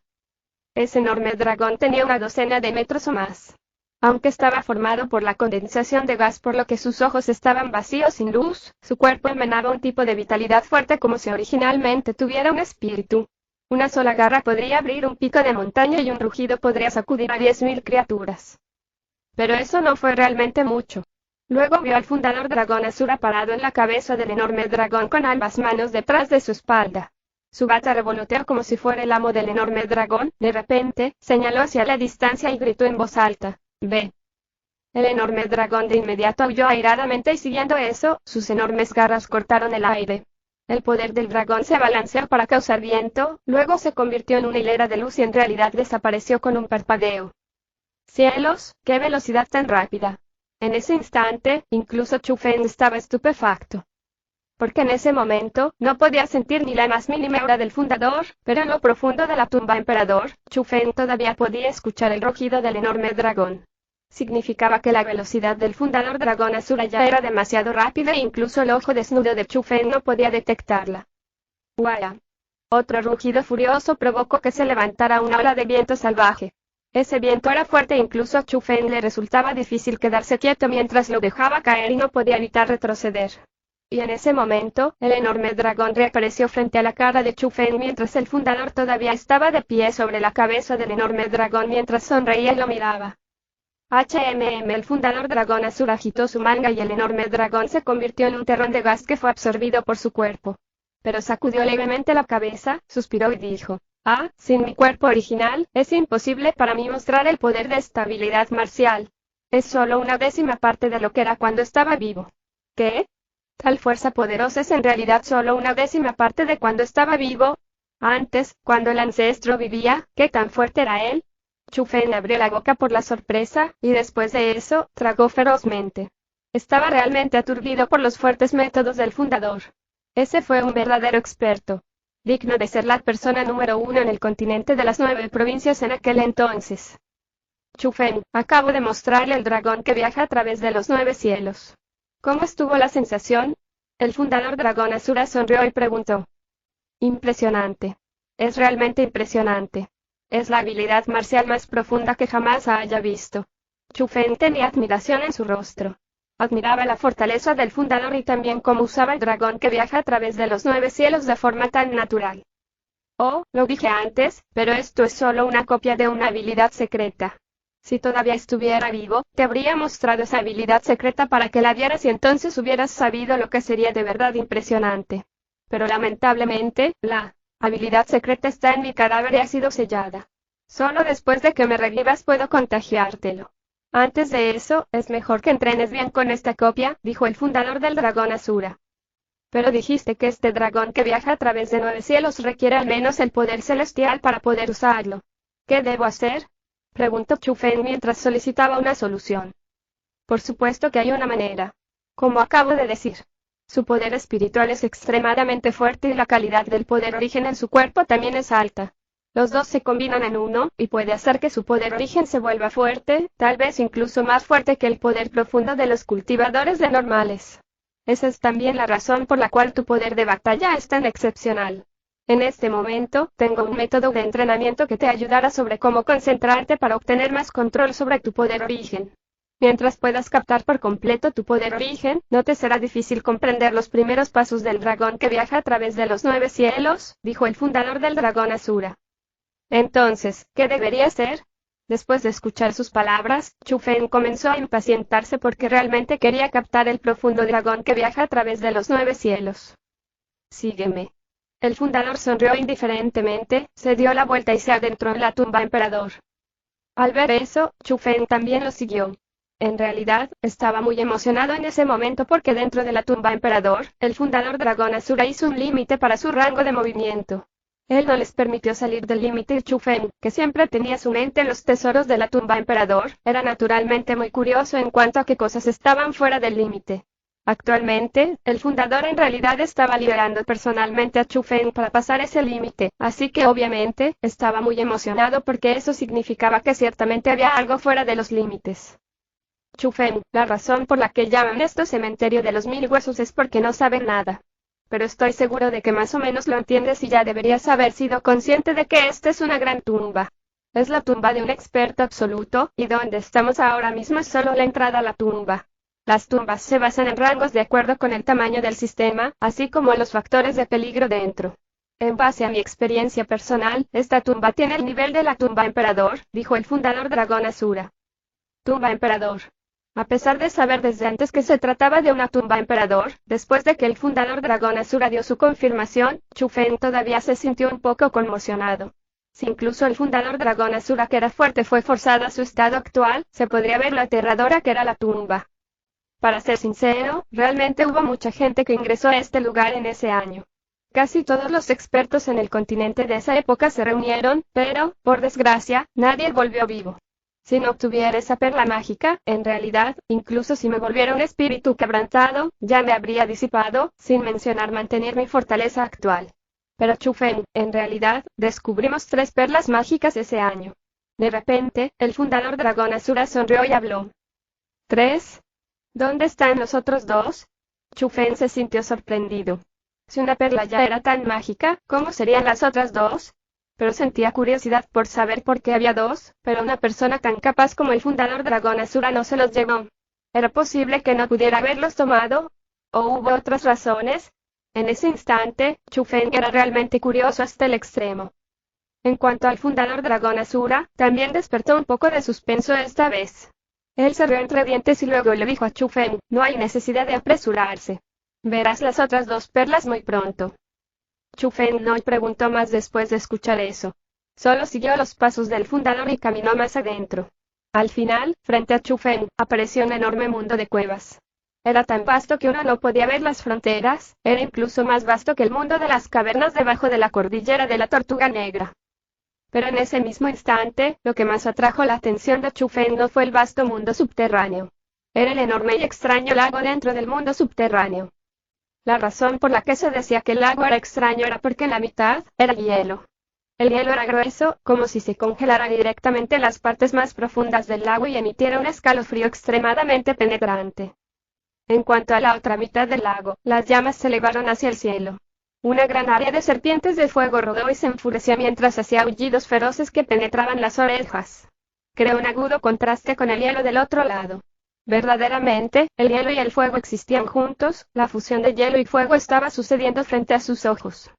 Speaker 1: Ese enorme dragón tenía una docena de metros o más. Aunque estaba formado por la condensación de gas por lo que sus ojos estaban vacíos sin luz, su cuerpo emanaba un tipo de vitalidad fuerte como si originalmente tuviera un espíritu. Una sola garra podría abrir un pico de montaña y un rugido podría sacudir a 10.000 criaturas. Pero eso no fue realmente mucho. Luego vio al fundador dragón Asura parado en la cabeza del enorme dragón con ambas manos detrás de su espalda. Su bata revoloteó como si fuera el amo del enorme dragón. De repente, señaló hacia la distancia y gritó en voz alta: «Ve». El enorme dragón de inmediato aulló airadamente y siguiendo eso, sus enormes garras cortaron el aire. El poder del dragón se balanceó para causar viento, luego se convirtió en una hilera de luz y en realidad desapareció con un parpadeo. ¡Cielos! ¡Qué velocidad tan rápida! En ese instante, incluso Chu Feng estaba estupefacto. Porque en ese momento, no podía sentir ni la más mínima aura del fundador, pero en lo profundo de la tumba emperador, Chu Feng todavía podía escuchar el rugido del enorme dragón. Significaba que la velocidad del fundador dragón Asura ya era demasiado rápida e incluso el ojo desnudo de Chu Feng no podía detectarla. ¡Guaya! Otro rugido furioso provocó que se levantara una ola de viento salvaje. Ese viento era fuerte e incluso a Chu Feng le resultaba difícil quedarse quieto mientras lo dejaba caer y no podía evitar retroceder. Y en ese momento, el enorme dragón reapareció frente a la cara de Chu Feng mientras el fundador todavía estaba de pie sobre la cabeza del enorme dragón mientras sonreía y lo miraba. El fundador dragón Asura agitó su manga y el enorme dragón se convirtió en un terrón de gas que fue absorbido por su cuerpo. Pero sacudió levemente la cabeza, suspiró y dijo: «Ah, sin mi cuerpo original, es imposible para mí mostrar el poder de estabilidad marcial. Es solo una décima parte de lo que era cuando estaba vivo». «¿Qué? Tal fuerza poderosa es en realidad solo una décima parte de cuando estaba vivo. Antes, cuando el ancestro vivía, ¿qué tan fuerte era él?». Chu Feng abrió la boca por la sorpresa, y después de eso, tragó ferozmente. Estaba realmente aturdido por los fuertes métodos del fundador. Ese fue un verdadero experto. Digno de ser la persona número uno en el continente de las 9 provincias en aquel entonces. «Chu Feng, acabo de mostrarle el dragón que viaja a través de los 9 cielos. ¿Cómo estuvo la sensación?». El fundador dragón Asura sonrió y preguntó. «Impresionante. Es realmente impresionante. Es la habilidad marcial más profunda que jamás haya visto». Chu Feng tenía admiración en su rostro. Admiraba la fortaleza del fundador y también cómo usaba el dragón que viaja a través de los 9 cielos de forma tan natural. «Oh, lo dije antes, pero esto es solo una copia de una habilidad secreta. Si todavía estuviera vivo, te habría mostrado esa habilidad secreta para que la vieras y entonces hubieras sabido lo que sería de verdad impresionante. Pero lamentablemente, la habilidad secreta está en mi cadáver y ha sido sellada. Solo después de que me revivas puedo contagiártelo. Antes de eso, es mejor que entrenes bien con esta copia», dijo el fundador del dragón Asura. «Pero dijiste que este dragón que viaja a través de 9 cielos requiere al menos el poder celestial para poder usarlo. ¿Qué debo hacer?», preguntó Chu Feng mientras solicitaba una solución. «Por supuesto que hay una manera. Como acabo de decir. Su poder espiritual es extremadamente fuerte y la calidad del poder origen en su cuerpo también es alta. Los dos se combinan en uno, y puede hacer que su poder origen se vuelva fuerte, tal vez incluso más fuerte que el poder profundo de los cultivadores de normales. Esa es también la razón por la cual tu poder de batalla es tan excepcional. En este momento, tengo un método de entrenamiento que te ayudará sobre cómo concentrarte para obtener más control sobre tu poder origen. Mientras puedas captar por completo tu poder origen, no te será difícil comprender los primeros pasos del dragón que viaja a través de los 9 cielos», dijo el fundador del dragón Asura. «Entonces, ¿qué debería hacer?». Después de escuchar sus palabras, Chu Feng comenzó a impacientarse porque realmente quería captar el profundo dragón que viaja a través de los 9 cielos. «Sígueme». El fundador sonrió indiferentemente, se dio la vuelta y se adentró en la tumba emperador. Al ver eso, Chu Feng también lo siguió. En realidad, estaba muy emocionado en ese momento porque dentro de la tumba emperador, el fundador dragón Asura hizo un límite para su rango de movimiento. Él no les permitió salir del límite y Chu Feng, que siempre tenía su mente en los tesoros de la tumba emperador, era naturalmente muy curioso en cuanto a qué cosas estaban fuera del límite. Actualmente, el fundador en realidad estaba liderando personalmente a Chu Feng para pasar ese límite, así que obviamente, estaba muy emocionado porque eso significaba que ciertamente había algo fuera de los límites. «Chu Feng, la razón por la que llaman esto cementerio de los 1000 huesos es porque no saben nada. Pero estoy seguro de que más o menos lo entiendes y ya deberías haber sido consciente de que esta es una gran tumba. Es la tumba de un experto absoluto, y donde estamos ahora mismo es solo la entrada a la tumba. Las tumbas se basan en rangos de acuerdo con el tamaño del sistema, así como los factores de peligro dentro. En base a mi experiencia personal, esta tumba tiene el nivel de la tumba emperador», dijo el fundador dragón Asura. «Tumba emperador. A pesar de saber desde antes que se trataba de una tumba emperador, después de que el fundador dragón Asura dio su confirmación, Chu Feng todavía se sintió un poco conmocionado. Si incluso el fundador dragón Asura, que era fuerte, fue forzado a su estado actual, se podría ver lo aterradora que era la tumba. Para ser sincero, realmente hubo mucha gente que ingresó a este lugar en ese año. Casi todos los expertos en el continente de esa época se reunieron, pero, por desgracia, nadie volvió vivo. Si no obtuviera esa perla mágica, en realidad, incluso si me volviera un espíritu quebrantado, ya me habría disipado, sin mencionar mantener mi fortaleza actual. Pero Chu Feng, en realidad, descubrimos 3 perlas mágicas ese año. De repente, el fundador dragón Asura sonrió y habló. ¿3? ¿Dónde están los otros 2? Chu Feng se sintió sorprendido. Si una perla ya era tan mágica, ¿cómo serían las otras 2? Pero sentía curiosidad por saber por qué había 2, pero una persona tan capaz como el fundador dragón Asura no se los llevó. ¿Era posible que no pudiera haberlos tomado? ¿O hubo otras razones? En ese instante, Chu Feng era realmente curioso hasta el extremo. En cuanto al fundador dragón Asura, también despertó un poco de suspenso esta vez. Él se rió entre dientes y luego le dijo a Chu Feng, no hay necesidad de apresurarse. Verás las otras 2 perlas muy pronto. Chu Feng no preguntó más después de escuchar eso. Solo siguió los pasos del fundador y caminó más adentro. Al final, frente a Chu Feng, apareció un enorme mundo de cuevas. Era tan vasto que uno no podía ver las fronteras, era incluso más vasto que el mundo de las cavernas debajo de la cordillera de la Tortuga Negra. Pero en ese mismo instante, lo que más atrajo la atención de Chu Feng no fue el vasto mundo subterráneo. Era el enorme y extraño lago dentro del mundo subterráneo. La razón por la que se decía que el lago era extraño era porque en la mitad era hielo. El hielo era grueso, como si se congelara directamente en las partes más profundas del lago y emitiera un escalofrío extremadamente penetrante. En cuanto a la otra mitad del lago, las llamas se elevaron hacia el cielo. Una gran área de serpientes de fuego rodó y se enfureció mientras hacía aullidos feroces que penetraban las orejas. Creó un agudo contraste con el hielo del otro lado. Verdaderamente, el hielo y el fuego existían juntos, la fusión de hielo y fuego estaba sucediendo frente a sus ojos.